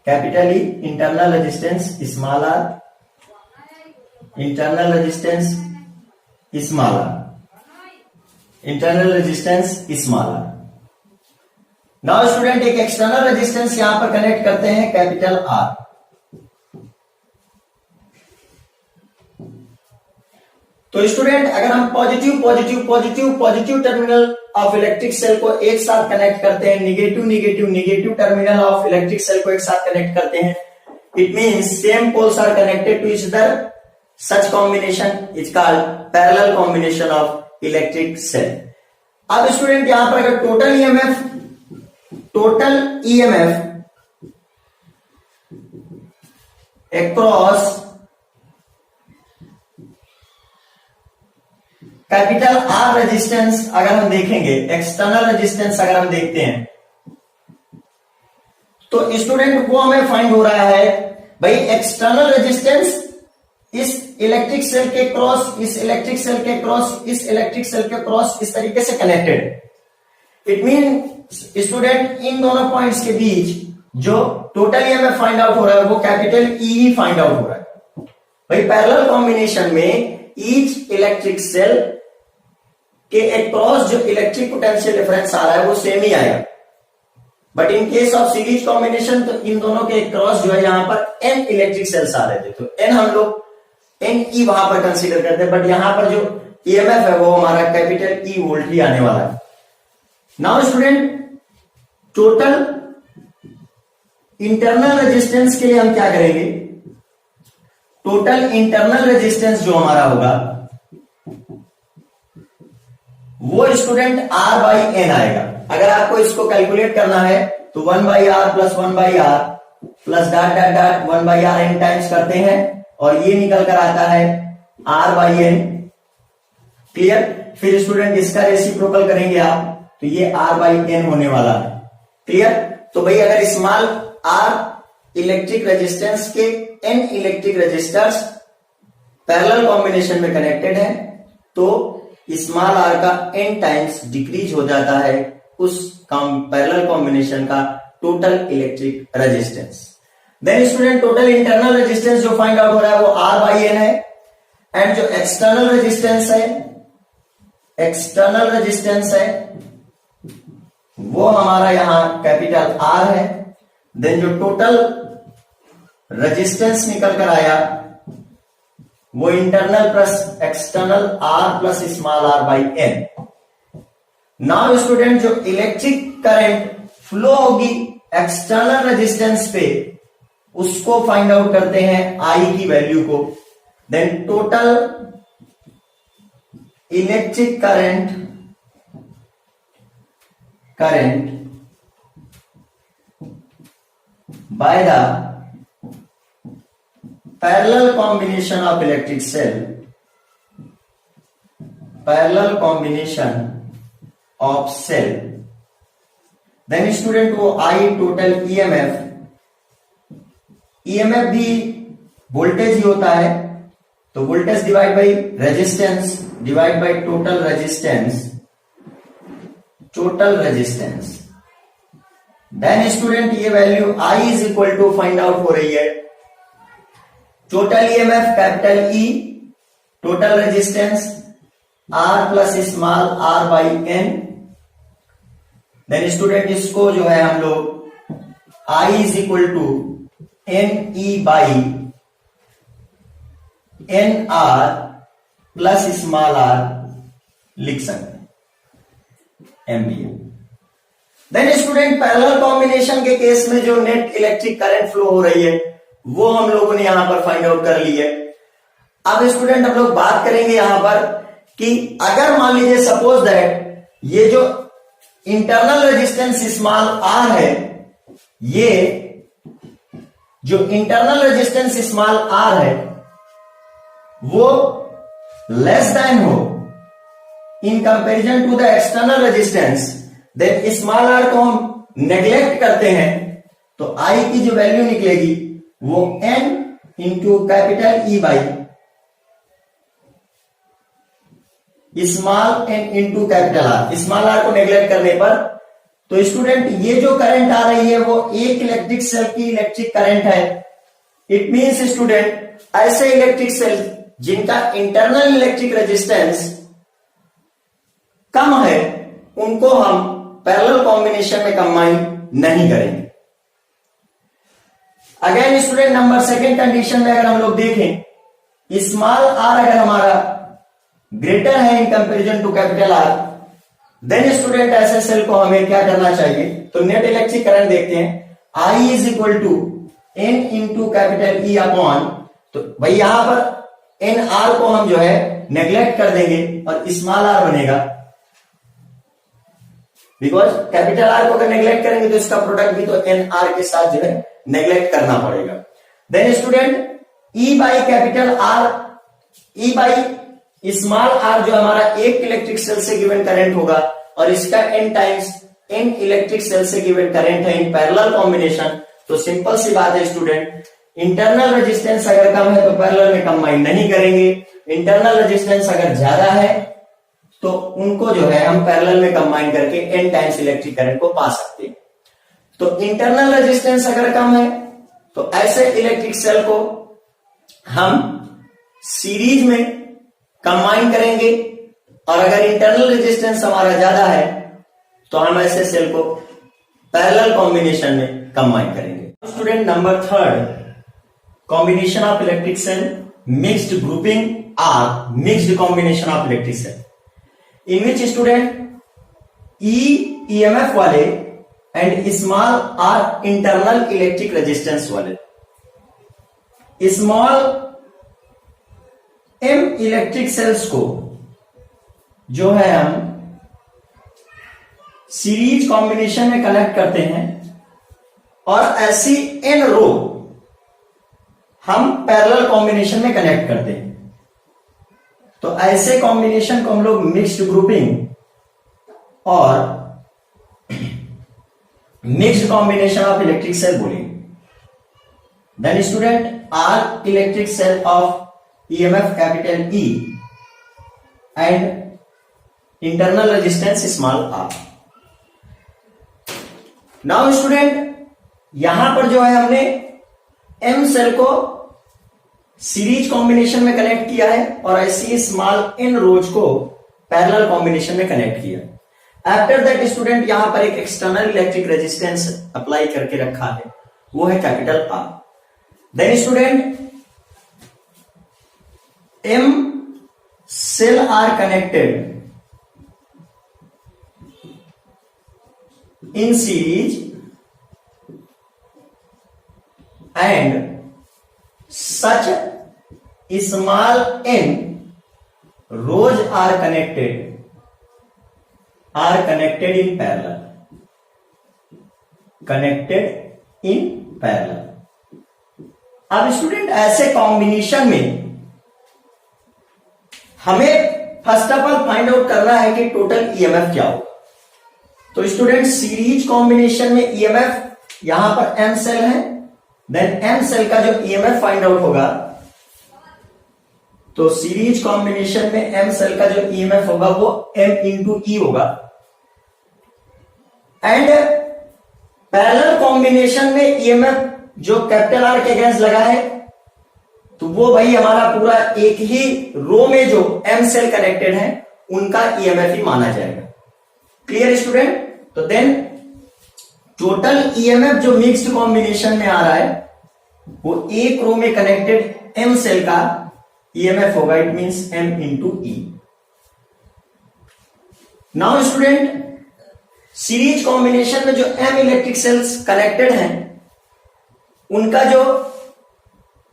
S1: capital E internal resistance small r, internal resistance small r, internal resistance small r. Now student एक एक्सटर्नल रेजिस्टेंस यहां पर कनेक्ट करते हैं कैपिटल आर। तो स्टूडेंट अगर हम positive positive positive positive terminal of electric cell को एक साथ कनेक्ट करते हैं, negative negative negative terminal of electric cell को एक साथ कनेक्ट करते हैं, it means same poles are connected to each other, such combination is called parallel combination of electric cell. अब स्टूडेंट यहां पर अगर total EMF across capital R resistance अगर हम देखेंगे, एक्सटर्नल रेजिस्टेंस अगर हम देखते हैं, तो स्टूडेंट वो हमें फाइंड हो रहा है भाई एक्सटर्नल रेजिस्टेंस इस इलेक्ट्रिक सेल के क्रॉस, इस इलेक्ट्रिक सेल के क्रॉस, इस इलेक्ट्रिक सेल के क्रॉस इस तरीके से connected. It mean student in दोनों पॉइंट्स के बीच जो टोटल ईएमएफ फाइंड आउट हो रहा है वो कैपिटल ई फाइंड आउट हो रहा है। भाई पैरेलल कॉम्बिनेशन में ईच इलेक्ट्रिक सेल के अक्रॉस जो इलेक्ट्रिक पोटेंशियल डिफरेंस आ रहा है वो सेम ही आएगा, but in case of series combination तो इन दोनों के अक्रॉस जो है यहां पर एन इलेक्ट्रिक सेल्स आ रहे थे, तो एन हम लोग एन ई वहां पर कंसीडर करते हैं, बट यहां पर जो ईएमएफ है वो हमारा कैपिटल ई वोल्ट ही आने वाला है। Now student total internal resistance के लिए हम क्या करेंगे, टोटल इंटरनल रेजिस्टेंस जो हमारा होगा वो स्टूडेंट R बाई एन आएगा। अगर आपको इसको कैलकुलेट करना है तो 1 by r plus 1 by r plus dot dot dot 1 by r n times करते हैं और ये निकल कर आता है R बाई एन। क्लियर? फिर स्टूडेंट इसका रेसिप्रोकल करेंगे आप तो ये R बाई एन होने वाला है। क्लियर? तो भाई अगर स्मॉल R इलेक्ट्रिक रेजिस्टेंस के n electric resistors parallel combination में कनेक्टेड है तो स्मॉल r का n टाइम्स डिक्रीज हो जाता है उस पैरेलल कॉम्बिनेशन का total electric resistance. Then student total internal resistance जो फाइंड आउट हो रहा है वो R बाई एन है, एंड जो एक्सटर्नल रेजिस्टेंस है वो हमारा यहां कैपिटल R है। देन जो टोटल रेजिस्टेंस निकल कर आया वो internal plus external R plus small r by n. Now student जो इलेक्ट्रिक करंट फ्लो होगी एक्सटर्नल रेजिस्टेंस पे उसको फाइंड आउट करते हैं I की वैल्यू को। Then total electric current by the parallel combination of electric cell, parallel combination of cell, then student वो I total EMF भी वोल्टेज ही होता है तो voltage divide by resistance divide by total resistance. Then student ये value I is equal to find out हो रही है total EMF capital E, total resistance R plus small r by n. Then student इसको जो है हम लोग I is equal to n E by n are plus small r लिख सकते हैं एमबीए। देन स्टूडेंट पैरेलल कॉम्बिनेशन के केस में जो नेट इलेक्ट्रिक करंट फ्लो हो रही है वो हम लोगों ने यहां पर फाइंड आउट कर ली है। अब स्टूडेंट हम लोग बात करेंगे यहां पर कि अगर मान लीजिए सपोज दैट ये जो इंटरनल रेजिस्टेंस स्मॉल r है, ये जो इंटरनल रेजिस्टेंस स्मॉल r है वो लेस देन हो in comparison to the external resistance, then small r को हम नेग्लेक्ट करते हैं तो I की जो वैल्यू निकलेगी वो n into capital E by small n into capital R। Small r को नेग्लेक्ट करने पर तो स्टूडेंट ये जो करंट आ रही है वो एक इलेक्ट्रिक सेल की इलेक्ट्रिक करंट है। इट मींस स्टूडेंट ऐसे इलेक्ट्रिक सेल जिनका इंटरनल इलेक्ट्रिक रेजिस्टेंस कम है उनको हम पैरेलल कॉम्बिनेशन में कंबाइन नहीं करेंगे। Again student number second condition में अगर हम लोग देखें, स्मॉल आर अगर हमारा ग्रेटर है in comparison to capital R, then student ऐसे सेल को हमें क्या करना चाहिए, तो नेट इलेक्ट्रिक करंट देखते हैं, I is equal to n into capital E upon, तो भाई यहां पर एन आर को हम जो है नेग्लेक्ट कर देंगे और स्मॉल आर बनेगा, बिकॉज कैपिटल आर को अगर नेग्लेक्ट करेंगे तो इसका प्रोडक्ट भी तो एन आर के साथ जो है नेग्लेक्ट करना पड़ेगा। Then student E by capital R, E by small R जो हमारा एक इलेक्ट्रिक सेल से गिवन करंट होगा और इसका n times n electric cell से गिवन करंट है इन पैरेलल कॉम्बिनेशन। तो सिंपल सी बात है स्टूडेंट, इंटरनल रेजिस्टेंस अगर कम है तो पैरेलल में कंबाइन नहीं करेंगे, इंटरनल रेजिस्टेंस अगर ज्यादा है तो उनको जो है हम पैरेलल में कंबाइन करके एन टाइम्स इलेक्ट्रिक करंट को पा सकते हैं। तो इंटरनल रेजिस्टेंस अगर कम है तो ऐसे इलेक्ट्रिक सेल को हम सीरीज में कंबाइन करेंगे और अगर इंटरनल रेजिस्टेंस हमारा ज्यादा है तो हम ऐसे सेल को पैरेलल कॉम्बिनेशन में कंबाइन करेंगे। Student number third, combination of electric cell, mixed grouping or mixed combination of electric cell, in which student EMF वाले and small r internal electric resistance वाले। स्मॉल एम इलेक्ट्रिक सेल्स को जो है हम series combination में connect करते हैं और ऐसी एन रो हम पैरेलल कॉम्बिनेशन में कनेक्ट करते हैं। तो ऐसे कॉम्बिनेशन को हम लोग मिक्स्ड ग्रुपिंग और mixed combination of electric cell बोलेंगे। Then student are electric cell of EMF capital E and internal resistance small r. Now student यहां पर जो है हमने एम सेल को सीरीज कॉम्बिनेशन में कनेक्ट किया है और ऐसी स्मॉल एन रोज को पैरेलल कॉम्बिनेशन में कनेक्ट किया। आफ्टर दैट स्टूडेंट यहां पर एक एक्सटर्नल इलेक्ट्रिक रेजिस्टेंस अप्लाई करके रखा है, वो है capital R. Then student M cell are connected in series and such small n rows are connected in parallel, अब स्टूडेंट ऐसे कॉम्बिनेशन में हमें first of all find out करना है कि टोटल ईएमएफ क्या हो। तो स्टूडेंट सीरीज कॉम्बिनेशन में ईएमएफ यहां पर एम सेल है, देन एम सेल का जो ईएमएफ फाइंड आउट होगा, तो सीरीज कॉम्बिनेशन में एम सेल का जो ईएमएफ होगा वो एम इंटू ई होगा एंड पैरेलल कॉम्बिनेशन में ईएमएफ जो कैपिटल आर के अगेंस्ट लगा है तो वो भाई हमारा पूरा एक ही रो में जो एम सेल कनेक्टेड है उनका ईएमएफ ही माना जाएगा। Clear student? तो देन टोटल ईएमएफ जो मिक्स्ड कॉम्बिनेशन में आ रहा है वो एक रो में कनेक्टेड एम सेल का ईएमएफ होगा, it means m into E. Now student series combination में जो एम इलेक्ट्रिक सेल्स कनेक्टेड हैं उनका जो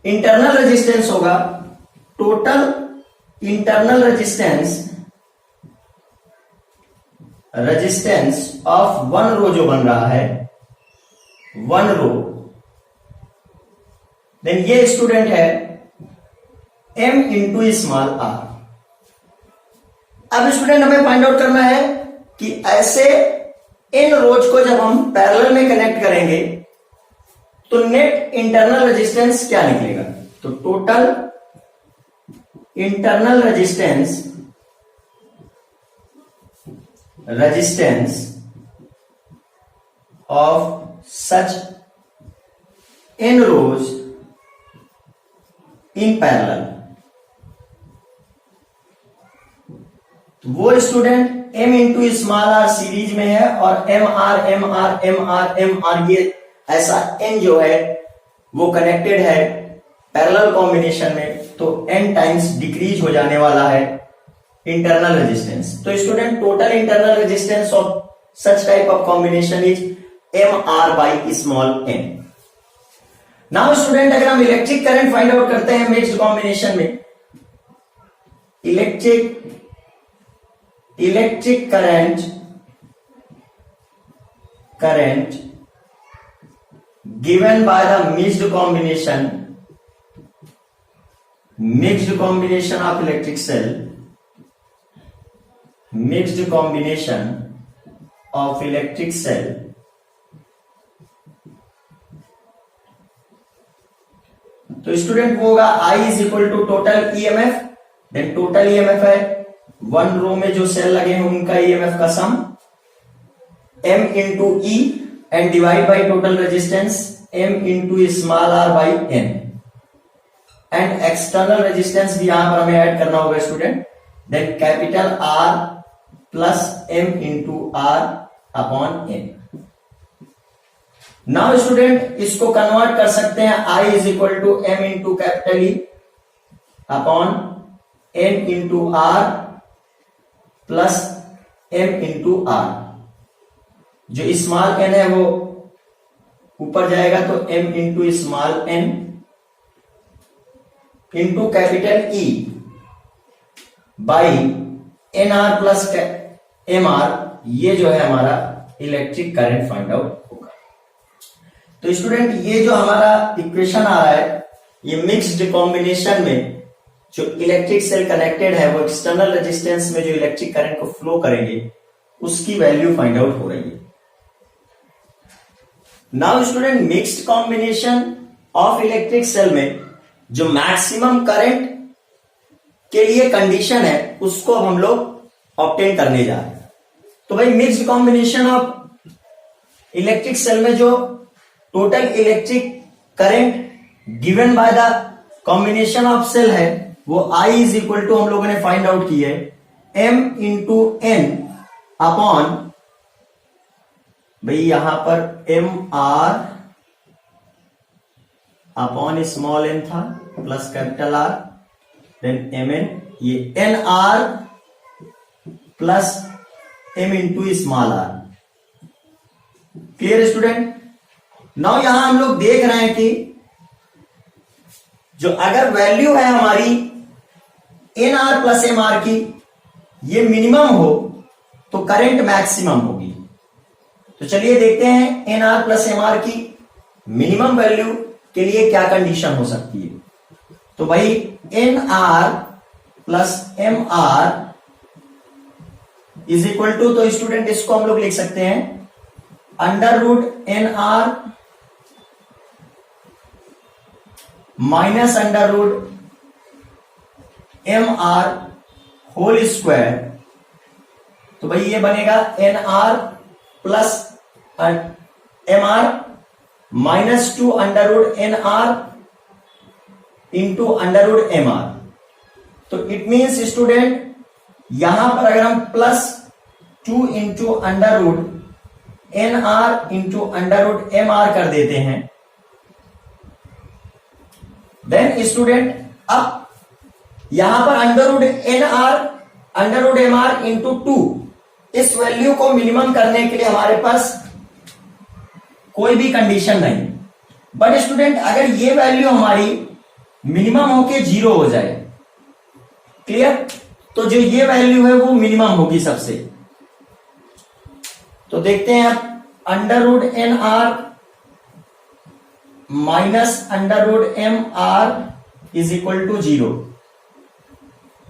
S1: इंटरनल रेजिस्टेंस होगा, total internal resistance of one row जो बन रहा है, वन रो, देन ये स्टूडेंट है एम इंटू स्मॉल आर। अब स्टूडेंट हमें फाइंड आउट करना है कि ऐसे इन रोज को जब हम पैरेलल में कनेक्ट करेंगे तो नेट इंटरनल रेजिस्टेंस क्या निकलेगा। तो total internal resistance of such n rows in parallel, वो student m into small r series में है और m r m r m r m are ये ऐसा एन जो है वो कनेक्टेड है पैरेलल कॉम्बिनेशन में, तो एन टाइम्स डिक्रीज हो जाने वाला है इंटरनल रेजिस्टेंस। तो student total internal resistance of such type of combination is M R by small n. Now student अगर हम इलेक्ट्रिक करंट फाइंड आउट करते हैं मिक्स्ड कॉम्बिनेशन में, electric current given by the mixed combination of electric cell, mixed combination of electric cell, तो student वो होगा I is equal to total EMF, then total EMF है one row में जो cell लगे हैं उनका ईएमएफ का sum M into E and divide by total resistance M into small R by n, and external resistance भी यहां पर हमें ऐड करना होगा student, then capital R plus M into R upon n. Now student इसको convert कर सकते हैं I is equal to M into capital E upon N into R plus M into R. जो स्मॉल n है वो ऊपर जाएगा तो m into small n into capital E by n are plus M are, ये जो है हमारा इलेक्ट्रिक करंट फाइंड आउट होगा। तो स्टूडेंट ये जो हमारा इक्वेशन आ रहा है, ये मिक्स्ड कॉम्बिनेशन में जो इलेक्ट्रिक सेल कनेक्टेड है वो एक्सटर्नल रेजिस्टेंस में जो इलेक्ट्रिक करंट को फ्लो करेंगे उसकी वैल्यू फाइंड आउट हो रही है। Now student mixed combination of electric cell में जो मैक्सिमम करंट के लिए कंडीशन है उसको अब हम लोग ऑब्टेन करने जा रहे हैं। तो भाई mixed combination of electric cell में जो total electric current given by the combination of cell है वो I इज इक्वल टू हम लोगों ने फाइंड आउट की है M इंटू एन अपॉन, भाई यहां पर m r upon small n था plus capital R, then m n, ये n are plus m into small r. Clear student? Now यहां हम लोग देख रहे हैं कि जो अगर वैल्यू है हमारी n are plus M R की ये मिनिमम हो तो करंट मैक्सिमम होगी। तो चलिए देखते हैं n are plus M R की मिनिमम वैल्यू के लिए क्या कंडीशन हो सकती है। तो भाई n are plus M are is equal to, तो स्टूडेंट इसको हम लोग लिख सकते हैं under root n are minus under root M R whole square. तो भाई ये बनेगा n are plus M R minus two under root n R into under root M R. तो इट मीन्स स्टूडेंट यहां पर अगर हम plus two into under root n R into under root M R कर देते हैं, then student अब यहां पर under root n R under root M R into two, इस वैल्यू को मिनिमम करने के लिए हमारे पास कोई भी कंडीशन नहीं। बट स्टूडेंट अगर ये वैल्यू हमारी मिनिमम होके 0 हो जाए, क्लियर, तो जो ये वैल्यू है वो मिनिमम होगी सबसे। तो देखते हैं आप under root n are minus under root M R is equal to 0,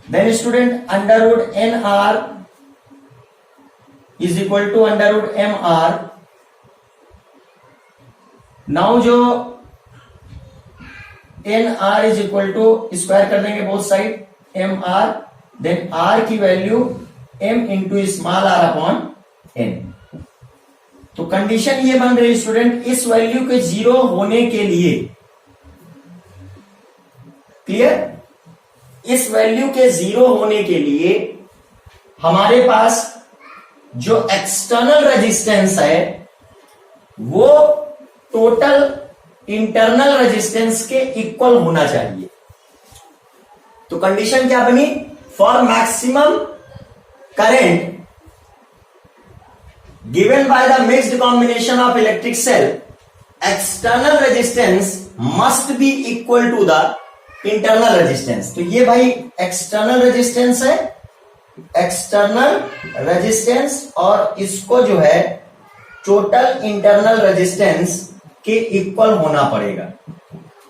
S1: then student under root n r is equal to under root M r. Now जो n r is equal to square कर देंगे both side m r, then r की value m into small r upon n. तो condition ये बन रही student, इस value के 0 होने के लिए, क्लियर, इस वैल्यू के 0 होने के लिए हमारे पास जो एक्सटर्नल रेजिस्टेंस है वो टोटल इंटरनल रेजिस्टेंस के इक्वल होना चाहिए। तो कंडीशन क्या बनी? For maximum current given by the mixed combination of electric cell, external resistance must be equal to the internal resistance. तो ये भाई एक्सटर्नल रेजिस्टेंस है, एक्सटर्नल रेजिस्टेंस, और इसको जो है टोटल इंटरनल रेजिस्टेंस के इक्वल होना पड़ेगा।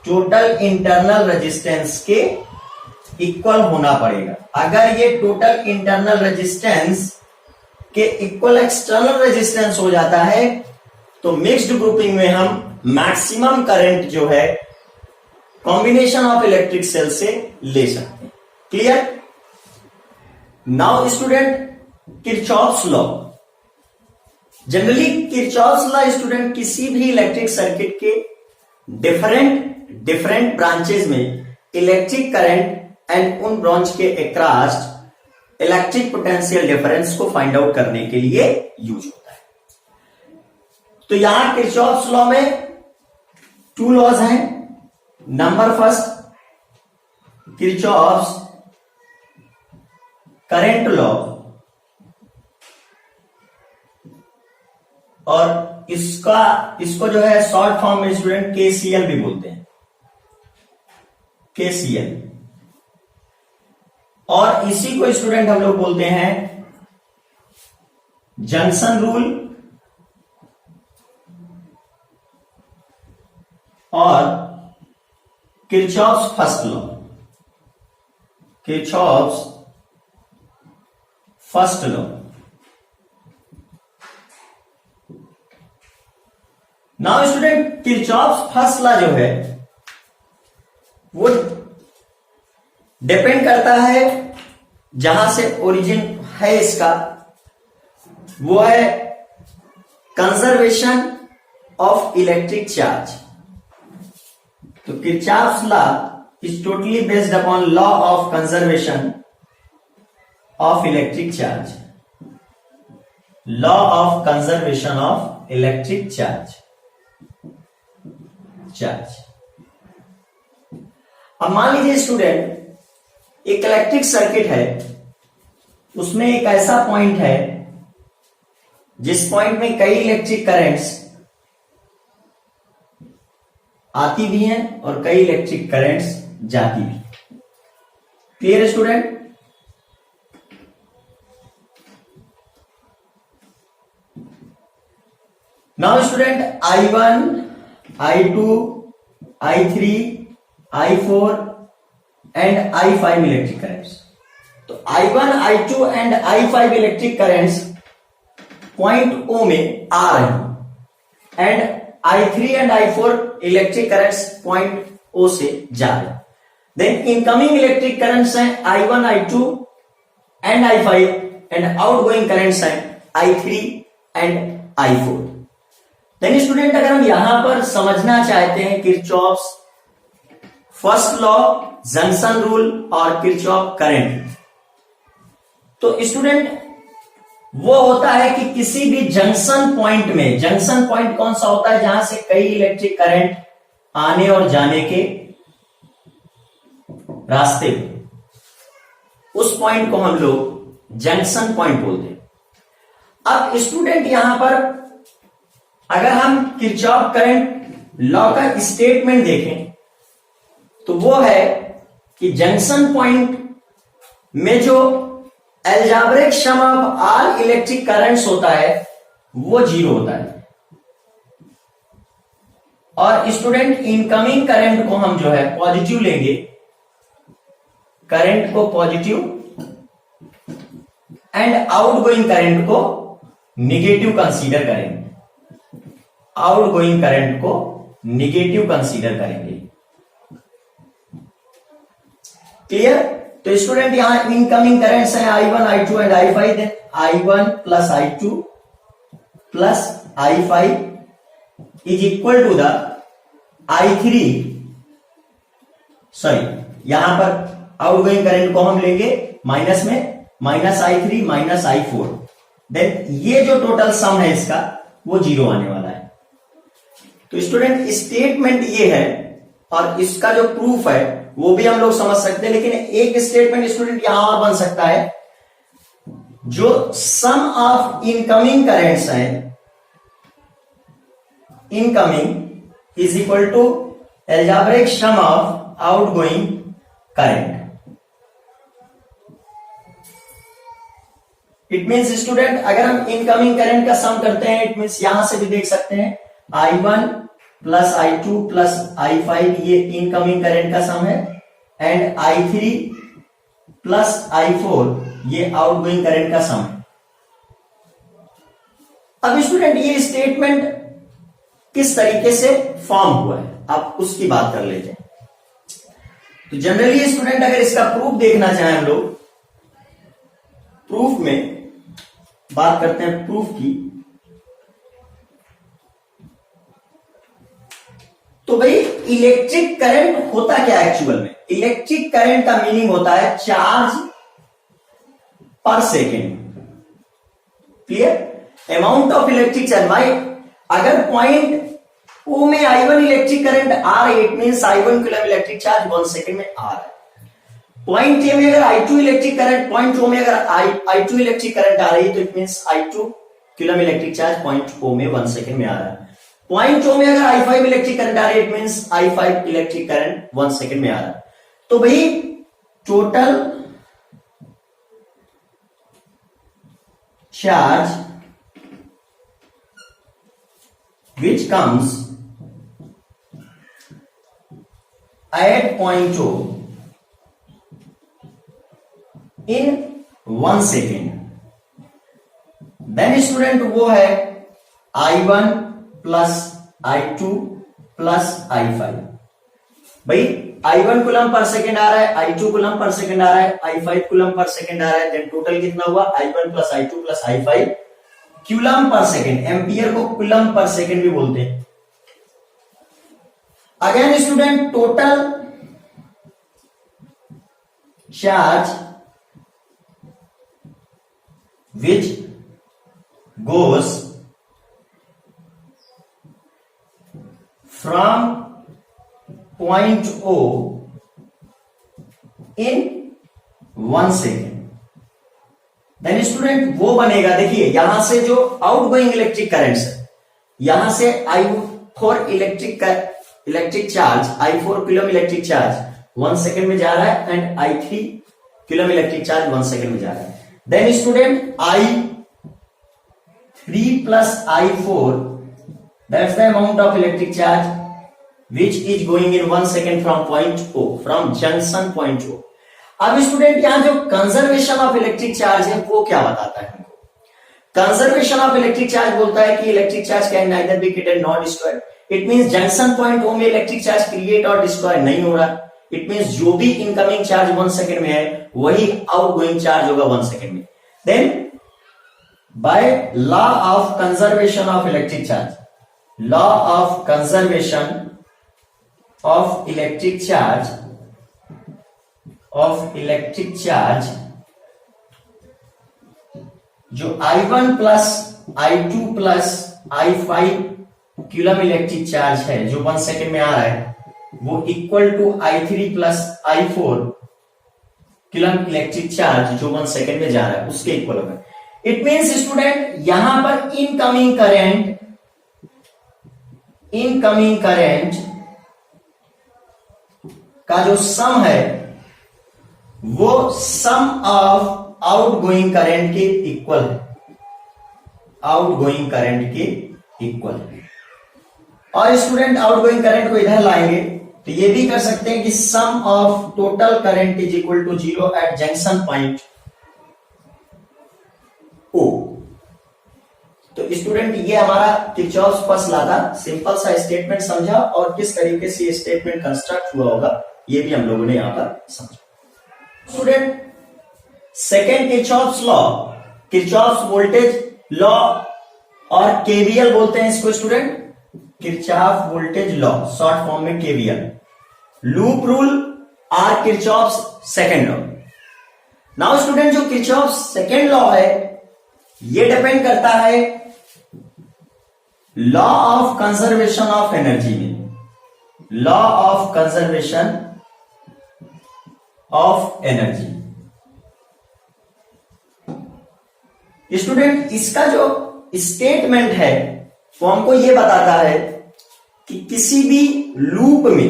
S1: टोटल इंटरनल रेजिस्टेंस के इक्वल होना पड़ेगा। अगर ये टोटल इंटरनल रेजिस्टेंस के इक्वल एक्सटर्नल रेजिस्टेंस हो जाता है तो मिक्स्ड ग्रुपिंग में हम मैक्सिमम करंट जो है कॉम्बिनेशन ऑफ इलेक्ट्रिक सेल से ले सकते हैं। Clear? Now student, Kirchhoff's law. Generally Kirchhoff's law student किसी भी इलेक्ट्रिक सर्किट के डिफरेंट ब्रांचेस में इलेक्ट्रिक करंट एंड उन ब्रांच के अक्रॉस इलेक्ट्रिक पोटेंशियल डिफरेंस को फाइंड आउट करने के लिए यूज होता है। तो यहां किरचॉफ्स लॉ में 2 लॉज हैं। Number first, Kirchhoff's current law, और इसको जो है शॉर्ट फॉर्म में स्टूडेंट केसीएल भी बोलते हैं, केसीएल। और इसी को स्टूडेंट हम लोग बोलते हैं जंक्शन रूल और Kirchhoff's first law, Kirchhoff's first law. Now student, Kirchhoff's first law जो है वो डिपेंड करता है जहां से ओरिजिन है इसका, वो है कंजर्वेशन ऑफ इलेक्ट्रिक चार्ज। तो Kirchhoff's law is totally based upon law of conservation of electric charge, law of conservation of electric charge. अब मान लीजिए स्टूडेंट, एक इलेक्ट्रिक सर्किट है, उसमें एक ऐसा पॉइंट है जिस पॉइंट में कई इलेक्ट्रिक करंट्स आती भी हैं और कई इलेक्ट्रिक करंट्स जाती भी। Clear student? Now student, I1, I2, I3, I4 and I5 electric currents. तो I1, I2 and I5 electric currents point O में आ रहे हैं and I3 and I4 electric currents point O से जा रहे हैं। देन इनकमिंग इलेक्ट्रिक करंट्स हैं I1, I2 and I5 and outgoing currents हैं I3 and I4। Then student, अगर हम यहां पर समझना चाहते हैं Kirchhoff's first law, junction rule और किरचॉफ करंट, तो स्टूडेंट वो होता है कि किसी भी जंक्शन पॉइंट में, जंक्शन पॉइंट कौन सा होता है जहां से कई इलेक्ट्रिक करंट आने और जाने के रास्ते में, उस पॉइंट को हम लोग जंक्शन पॉइंट बोलते हैं। अब स्टूडेंट यहां पर अगर हम किरचॉफ करंट लॉ का स्टेटमेंट देखें तो वो है कि जंक्शन पॉइंट में जो algebraic sum of all electric currents होता है वो 0 होता है, और स्टूडेंट इनकमिंग करंट को हम जो है पॉजिटिव लेंगे, करंट को पॉजिटिव एंड आउटगोइंग करंट को निगेटिव कंसीडर करेंगे, आउटगोइंग करंट को निगेटिव कंसीडर करेंगे। क्लियर? तो स्टूडेंट यहां इनकमिंग करंट्स हैं I1, I2 and I5। Then I1 plus I2 plus I5 is equal to the I3, sorry यहां पर आउटगोइंग करंट को हम लेंगे माइनस में, minus I3 minus I4 then ये जो टोटल सम है इसका वो 0 आने वाला है। तो स्टूडेंट स्टेटमेंट ये है और इसका जो प्रूफ है वो भी हम लोग समझ सकते हैं, लेकिन एक स्टेटमेंट स्टूडेंट यहां और बन सकता है, जो सम ऑफ इनकमिंग करेंट्स है, incoming is equal to algebraic sum of outgoing current. It means student अगर हम इनकमिंग करंट का सम करते हैं, इट मीन्स यहां से भी देख सकते हैं I1 plus I2 plus I5 ये इनकमिंग करंट का सम है, एंड I3 प्लस I4 ये आउटगोइंग करंट का सम है। अब स्टूडेंट ये स्टेटमेंट किस तरीके से फॉर्म हुआ है आप उसकी बात कर लेते हैं। तो जनरली स्टूडेंट अगर इसका प्रूफ देखना चाहें हम लोग, प्रूफ में बात करते हैं प्रूफ की, तो भाई इलेक्ट्रिक करंट होता क्या है एक्चुअल में? इलेक्ट्रिक करंट का मीनिंग होता है चार्ज पर second. Clear? Amount of electric charge भाई, अगर पॉइंट ओ में I1 इलेक्ट्रिक करंट आ रही है, it mean I1 coulomb electric charge 1 second में आ रहा है। पॉइंट ए में अगर I2 electric current, point O में अगर I2 इलेक्ट्रिक करंट आ रही है, तो it mean I2 coulomb electric charge point O में 1 सेकेंड में आ रहा है। पॉइंट ओ में अगर I5 इलेक्ट्रिक करंट आ रही है, it mean I5 electric current 1 second में आ रहा है। तो भाई total charge which comes at point O in 1 second, then student वो है I1 plus I2 plus I5। भाई I1 कूलम पर सेकेंड आ रहा है, I2 कूलम पर सेकेंड आ रहा है, I5 कूलम पर सेकेंड आ रहा है, देन टोटल कितना हुआ I1 plus I2 plus I5 coulomb पर सेकेंड। एम्पियर को कूलम पर सेकेंड भी बोलते हैं। Again student total charge which goes from point O in 1 second, then student वो बनेगा, देखिए यहां से जो आउटगोइंग इलेक्ट्रिक करंट्स है, यहां से I4 electric charge, I4 coulomb electric charge 1 second में जा रहा है, and I3 coulomb electric charge 1 second में जा रहा है। Then student I3 plus I4 that's the amount of electric charge which is going in 1 second from point O, from junction point O। अब student यहां जो कंजर्वेशन ऑफ इलेक्ट्रिक चार्ज है वो क्या बताता है हमको? कंजर्वेशन ऑफ इलेक्ट्रिक चार्ज बोलता है कि electric charge can neither be created not destroyed. It means junction point O में इलेक्ट्रिक चार्ज क्रिएट और डिस्ट्रॉय नहीं हो रहा। इट मींस जो भी इनकमिंग चार्ज 1 सेकेंड में है वही आउटगोइंग चार्ज होगा 1 सेकेंड में। Then by law of conservation of electric charge, law of conservation of electric charge, जो I1 plus I2 plus I5 coulomb electric charge है जो 1 सेकेंड में आ रहा है, वो equal to I3 plus I4 coulomb electric charge जो 1 second में जा रहा है उसके इक्वल होगा। इट मींस स्टूडेंट यहां पर इनकमिंग करंट का जो सम है वो सम ऑफ आउटगोइंग करंट के इक्वल है, आउटगोइंग करंट के इक्वल है। और स्टूडेंट आउटगोइंग करंट को इधर लाएंगे तो ये भी कर सकते हैं कि sum of total current is equal to 0 at junction point O। तो स्टूडेंट ये हमारा किरचॉफ्स फर्स्ट लॉ था। सिंपल सा स्टेटमेंट समझा और किस तरीके से ये स्टेटमेंट कंस्ट्रक्ट हुआ होगा ये भी हम लोगों ने यहां पर समझा। Student second Kirchhoff's law, Kirchhoff's voltage law और केवीएल बोलते हैं इसको student, Kirchhoff voltage law short form में KVL. Loop rule or Kirchhoff's second law. Now student जो किरचॉफ्स सेकेंड लॉ है ये डिपेंड करता है law of conservation of energy में, law of conservation of energy. Student इसका जो स्टेटमेंट है वो हमको ये बताता है कि किसी भी लूप में,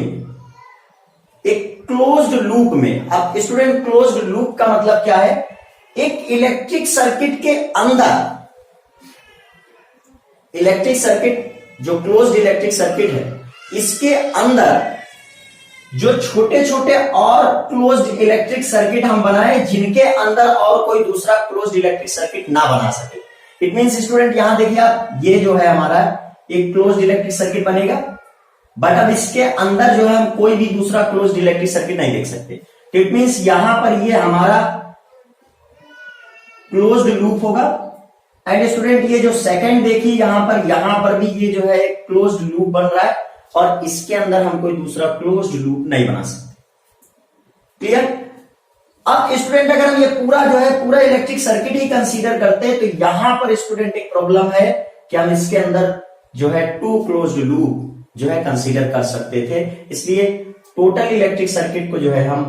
S1: एक क्लोज्ड लूप में, अब स्टूडेंट क्लोज्ड लूप का मतलब क्या है, एक इलेक्ट्रिक सर्किट के अंदर, इलेक्ट्रिक सर्किट जो क्लोज्ड इलेक्ट्रिक सर्किट है, इसके अंदर जो छोटे छोटे और क्लोज्ड इलेक्ट्रिक सर्किट हम बनाए जिनके अंदर और कोई दूसरा क्लोज्ड इलेक्ट्रिक सर्किट ना बना सके। इट मींस स्टूडेंट यहां देखिए आप, ये जो है हमारा एक क्लोज्ड इलेक्ट्रिक सर्किट बनेगा, बट अब इसके अंदर जो है हम कोई भी दूसरा क्लोज्ड इलेक्ट्रिक सर्किट नहीं देख सकते। तो इट मींस यहां पर ये हमारा क्लोज्ड लूप होगा। एंड स्टूडेंट ये जो सेकंड देखिए यहां पर भी ये जो है एक क्लोज्ड लूप बन रहा है और इसके अंदर हम कोई दूसरा क्लोज्ड लूप नहीं बना सकते। क्लियर? अब स्टूडेंट अगर हम ये पूरा जो है पूरा इलेक्ट्रिक सर्किट ही कंसीडर करते हैं तो यहां पर स्टूडेंट एक प्रॉब्लम है कि हम इसके अंदर जो है 2 क्लोज्ड लूप जो है कंसीडर कर सकते थे, इसलिए टोटल इलेक्ट्रिक सर्किट को जो है हम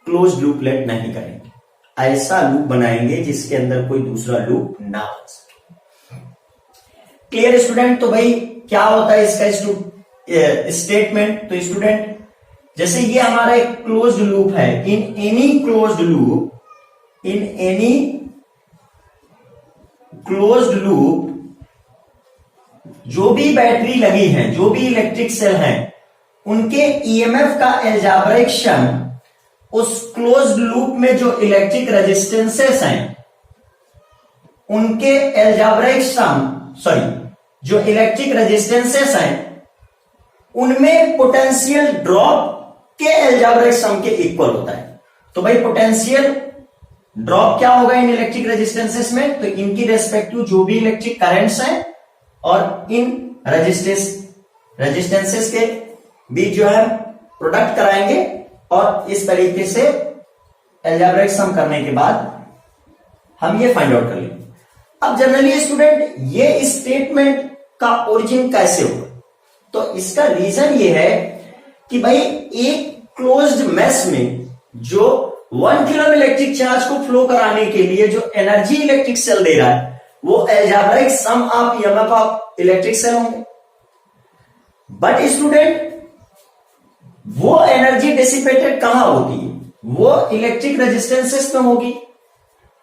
S1: क्लोज्ड लूप लेट नहीं करेंगे, ऐसा लूप बनाएंगे जिसके अंदर कोई दूसरा लूप ना बन सके। Clear student? तो भाई क्या होता है इसका स्टेटमेंट? तो स्टूडेंट जैसे ये हमारा एक क्लोज्ड लूप है, इन एनी क्लोज्ड लूप जो भी बैटरी लगी है, जो भी इलेक्ट्रिक सेल हैं, उनके ईएमएफ का एल्जेब्रिक सम उस क्लोज्ड लूप में जो इलेक्ट्रिक रेजिस्टेंसेस हैं उनके एल्जेब्रिक सम, जो इलेक्ट्रिक रेजिस्टेंसेस हैं उनमें पोटेंशियल ड्रॉप के एल्जेब्रिक सम के इक्वल होता है। तो भाई पोटेंशियल ड्रॉप क्या होगा इन इलेक्ट्रिक रेजिस्टेंसेस में? तो इनकी रेस्पेक्टिव जो भी इलेक्ट्रिक करंट्स हैं और इन रेजिस्टेंसेस के बीच जो है प्रोडक्ट कराएंगे और इस तरीके से एल्जेब्रिक सम करने के बाद हम ये फाइंड आउट कर लेंगे। अब जनरली स्टूडेंट ये स्टेटमेंट का ओरिजिन कैसे होगा? तो इसका रीजन ये है कि भाई एक क्लोज्ड मेश में जो 1 कूलम इलेक्ट्रिक चार्ज को फ्लो कराने के लिए जो एनर्जी इलेक्ट्रिक सेल दे रहा है वो algebraic sum of EMF of electric cell होंगे। बट स्टूडेंट वो एनर्जी डिसिपेटेड कहां होती है? वो इलेक्ट्रिक रेजिस्टेंसेस में होगी।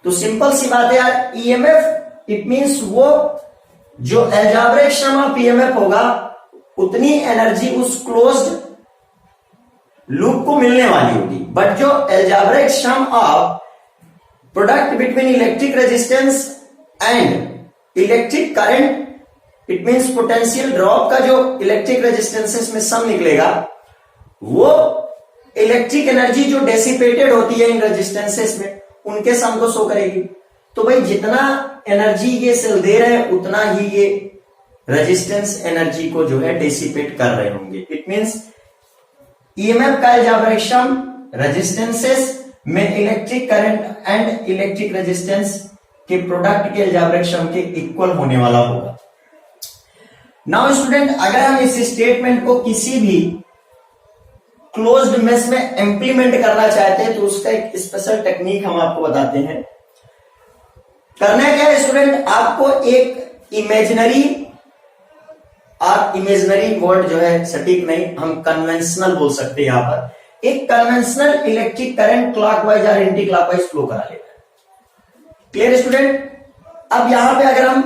S1: तो सिंपल सी बात है यार, ईएमएफ इट मींस वो जो एल्जेब्रिक सम ऑफ ईएमएफ होगा उतनी एनर्जी उस क्लोज्ड लूप को मिलने वाली होगी। बट जो algebraic sum of product between electric resistance and electric current it means potential drop का जो इलेक्ट्रिक रेजिस्टेंसेस में सम निकलेगा वो इलेक्ट्रिक एनर्जी जो डेसिपेटेड होती है इन रेजिस्टेंसेस में उनके सम को शो करेगी। तो भाई जितना एनर्जी ये सेल दे रहे हैं उतना ही ये रेजिस्टेंस एनर्जी को जो है डेसिपेट कर रहे होंगे। इट मींस ईएमएफ का एल्जेब्रिक सम रेजिस्टेंसेस में electric current and electric resistance के प्रोडक्ट के एल्जेब्रिक सम के इक्वल होने वाला होगा। नाउ स्टूडेंट अगर हम इस स्टेटमेंट को किसी भी क्लोज्ड मेश में इंप्लीमेंट करना चाहते हैं तो उसका एक स्पेशल टेक्निक हम आपको बताते हैं। करना क्या है स्टूडेंट, आपको एक इमेजिनरी वर्ड जो है सटीक नहीं, हम कन्वेंशनल बोल सकते हैं, यहां पर एक कन्वेंशनल इलेक्ट्रिक करंट क्लॉकवाइज और एंटी क्लॉकवाइज फ्लो करा लेना है। Clear student? अब यहां पे अगर हम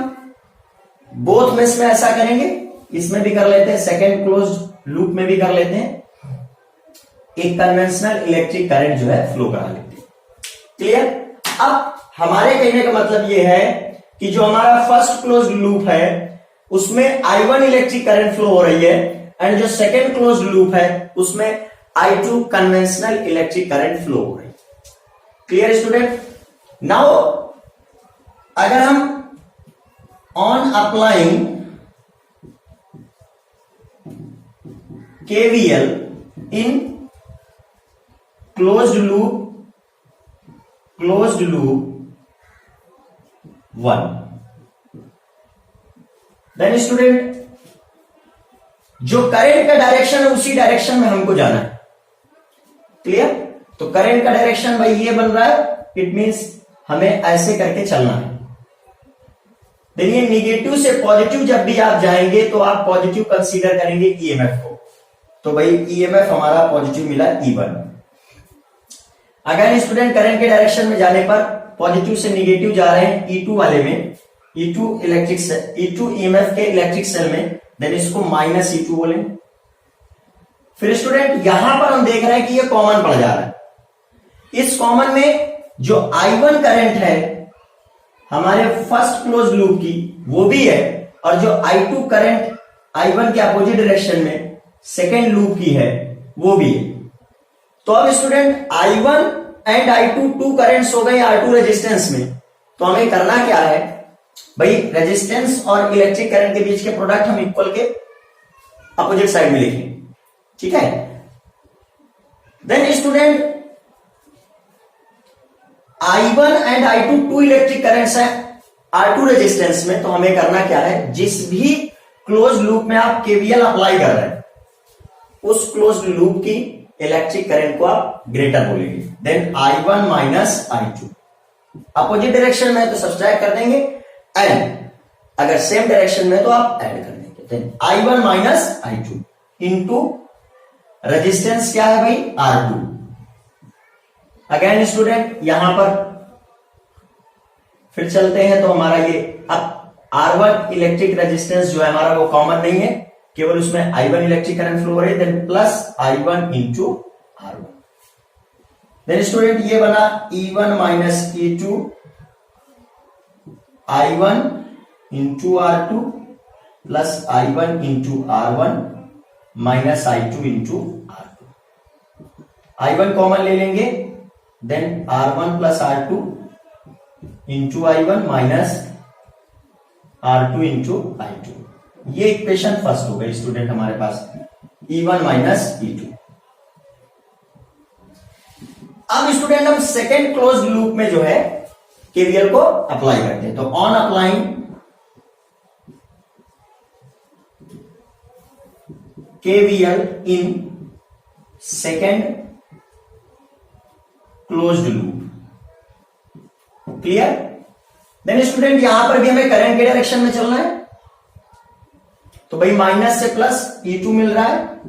S1: बोथ मेश में ऐसा करेंगे, इसमें भी कर लेते हैं, सेकेंड क्लोज्ड लूप में भी कर लेते हैं, एक कन्वेंशनल इलेक्ट्रिक करंट जो है फ्लो करा लेते हैं। क्लियर? अब हमारे कहने का मतलब यह है कि जो हमारा फर्स्ट क्लोज्ड लूप है उसमें I1 इलेक्ट्रिक करंट फ्लो हो रही है एंड जो सेकेंड क्लोज्ड लूप है उसमें I2 conventional electric current flow हो रही है। Clear student? नाउ अगर हम on applying KVL in closed loop 1, then student जो करंट का डायरेक्शन है उसी डायरेक्शन में हमको जाना है। क्लियर? तो करंट का डायरेक्शन भाई ये बन रहा है, इट मींस हमें ऐसे करके चलना है। देन ये निगेटिव से पॉजिटिव जब भी आप जाएंगे तो आप पॉजिटिव कंसीडर करेंगे ईएमएफ को। तो भाई ईएमएफ हमारा पॉजिटिव मिला E1। अगर स्टूडेंट करंट के डायरेक्शन में जाने पर पॉजिटिव से निगेटिव जा रहे हैं E2 वाले में, E2 ईएमएफ के इलेक्ट्रिक सेल में, देन इसको -E2 बोलेंगे। फिर स्टूडेंट यहां पर हम देख रहे हैं कि ये कॉमन पड़ जा रहा है। इस कॉमन में जो I1 करंट है हमारे फर्स्ट क्लोज लूप की वो भी है, और जो I2 करंट I1 के अपोजिट डायरेक्शन में सेकेंड लूप की है वो भी है। तो अब student I1 and I2 to currents हो गए R2 रेजिस्टेंस में। तो हमें करना क्या है भाई, रेजिस्टेंस और इलेक्ट्रिक करंट के बीच के प्रोडक्ट हम इक्वल के अपोजिट साइड में लिखेंगे। ठीक है? Then student I1 and I2 two electric currents है R2 रेजिस्टेंस में। तो हमें करना क्या है, जिस भी क्लोज लूप में आप केवीएल अप्लाई कर रहे हैं उस क्लोज लूप की इलेक्ट्रिक करंट को आप ग्रेटर बोलेंगे। Then I1 minus I2, opposite direction में तो सब्सट्रैक्ट कर देंगे, एंड अगर सेम डायरेक्शन में तो आप ऐड कर देंगे। Then I1 minus I2 into resistance क्या है भाई R2। अगेन स्टूडेंट यहां पर फिर चलते हैं तो हमारा ये अब R1 इलेक्ट्रिक रेजिस्टेंस जो है हमारा वो कॉमन नहीं है, केवल उसमें I1 इलेक्ट्रिक करंट फ्लो हो रही है। Then plus I1 into R1। Then student ये बना E1 minus E2 I1 into R2 plus I1 into R1 minus I2 into R2। I1 common ले लेंगे, then R1 plus R2 into I1 minus R2 into I2। ये equation first हो गई student हमारे पास, E1 minus E2। अब student हम second close loop में जो है केवीएल को अप्लाई करते हैं। तो on applying KVL in second closed loop. Clear? Then student यहां पर भी हमें करंट के डायरेक्शन में चलना है। तो भाई माइनस से प्लस E2 मिल रहा है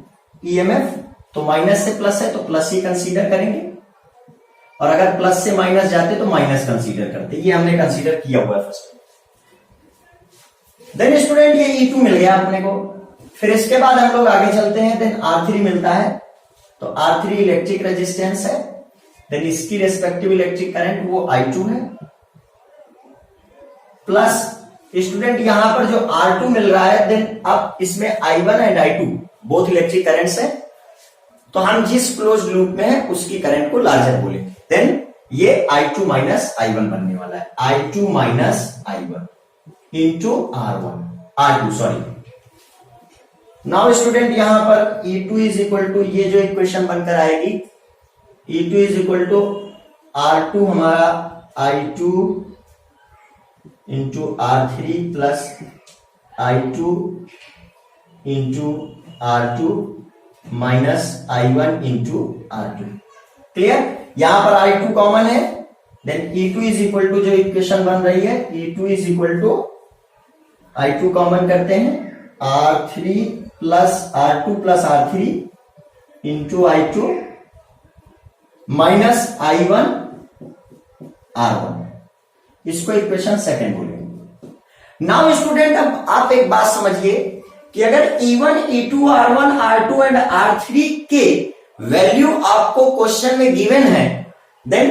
S1: ईएमएफ, तो माइनस से प्लस है तो प्लस ही कंसीडर करेंगे, और अगर प्लस से माइनस जाते तो माइनस कंसीडर करते। ये हमने कंसीडर किया हुआ है फर्स्ट। देन स्टूडेंट ये E2 मिल गया अपने को। फिर इसके बाद हम लोग आगे चलते हैं। देन R3 मिलता है, तो R3 इलेक्ट्रिक रेजिस्टेंस है, देन इसकी रेस्पेक्टिव इलेक्ट्रिक करंट वो I2 है, प्लस स्टूडेंट यहां पर जो R2 मिल रहा है, देन अब इसमें I1 and I2 both electric currents है। तो हम जिस क्लोज लूप में है उसकी करंट को लार्जर बोले। देन ये I2 माइनस I1 बनने वाला है, I2 minus I1 into R2 sorry. Now student यहां पर E2 इज इक्वल टू, ये जो इक्वेशन बनकर आएगी E2 is equal to R2 हमारा I2 into R3 plus I2 into R2 minus I1 into R2। Clear? यहां पर I2 कॉमन है, then E2 is equal to जो इक्वेशन बन रही है E2 is equal to I2 common करते हैं R3 plus R2 plus R3 into I2 minus I1 R1। इसको इक्वेशन सेकेंड बोलेंगे। नाउ स्टूडेंट अब आप एक बात समझिए कि अगर E1, E2, R1, R2 and R3 के वैल्यू आपको क्वेश्चन में गिवन है, then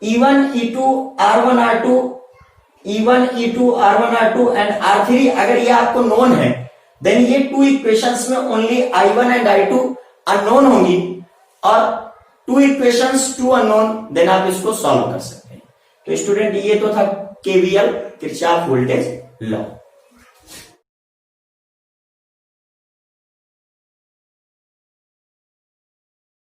S1: E1, E2, R1, R2, E1, E2, R1, R2 and R3 अगर ये आपको नोन है, देन ये टू इक्वेशंस में only I1 and I2 unknown होंगी, और टू इक्वेशंस टू अननोन, देन आप इसको सॉल्व कर सकते हैं। तो स्टूडेंट ये तो था केवीएल किरचॉफ वोल्टेज लॉ।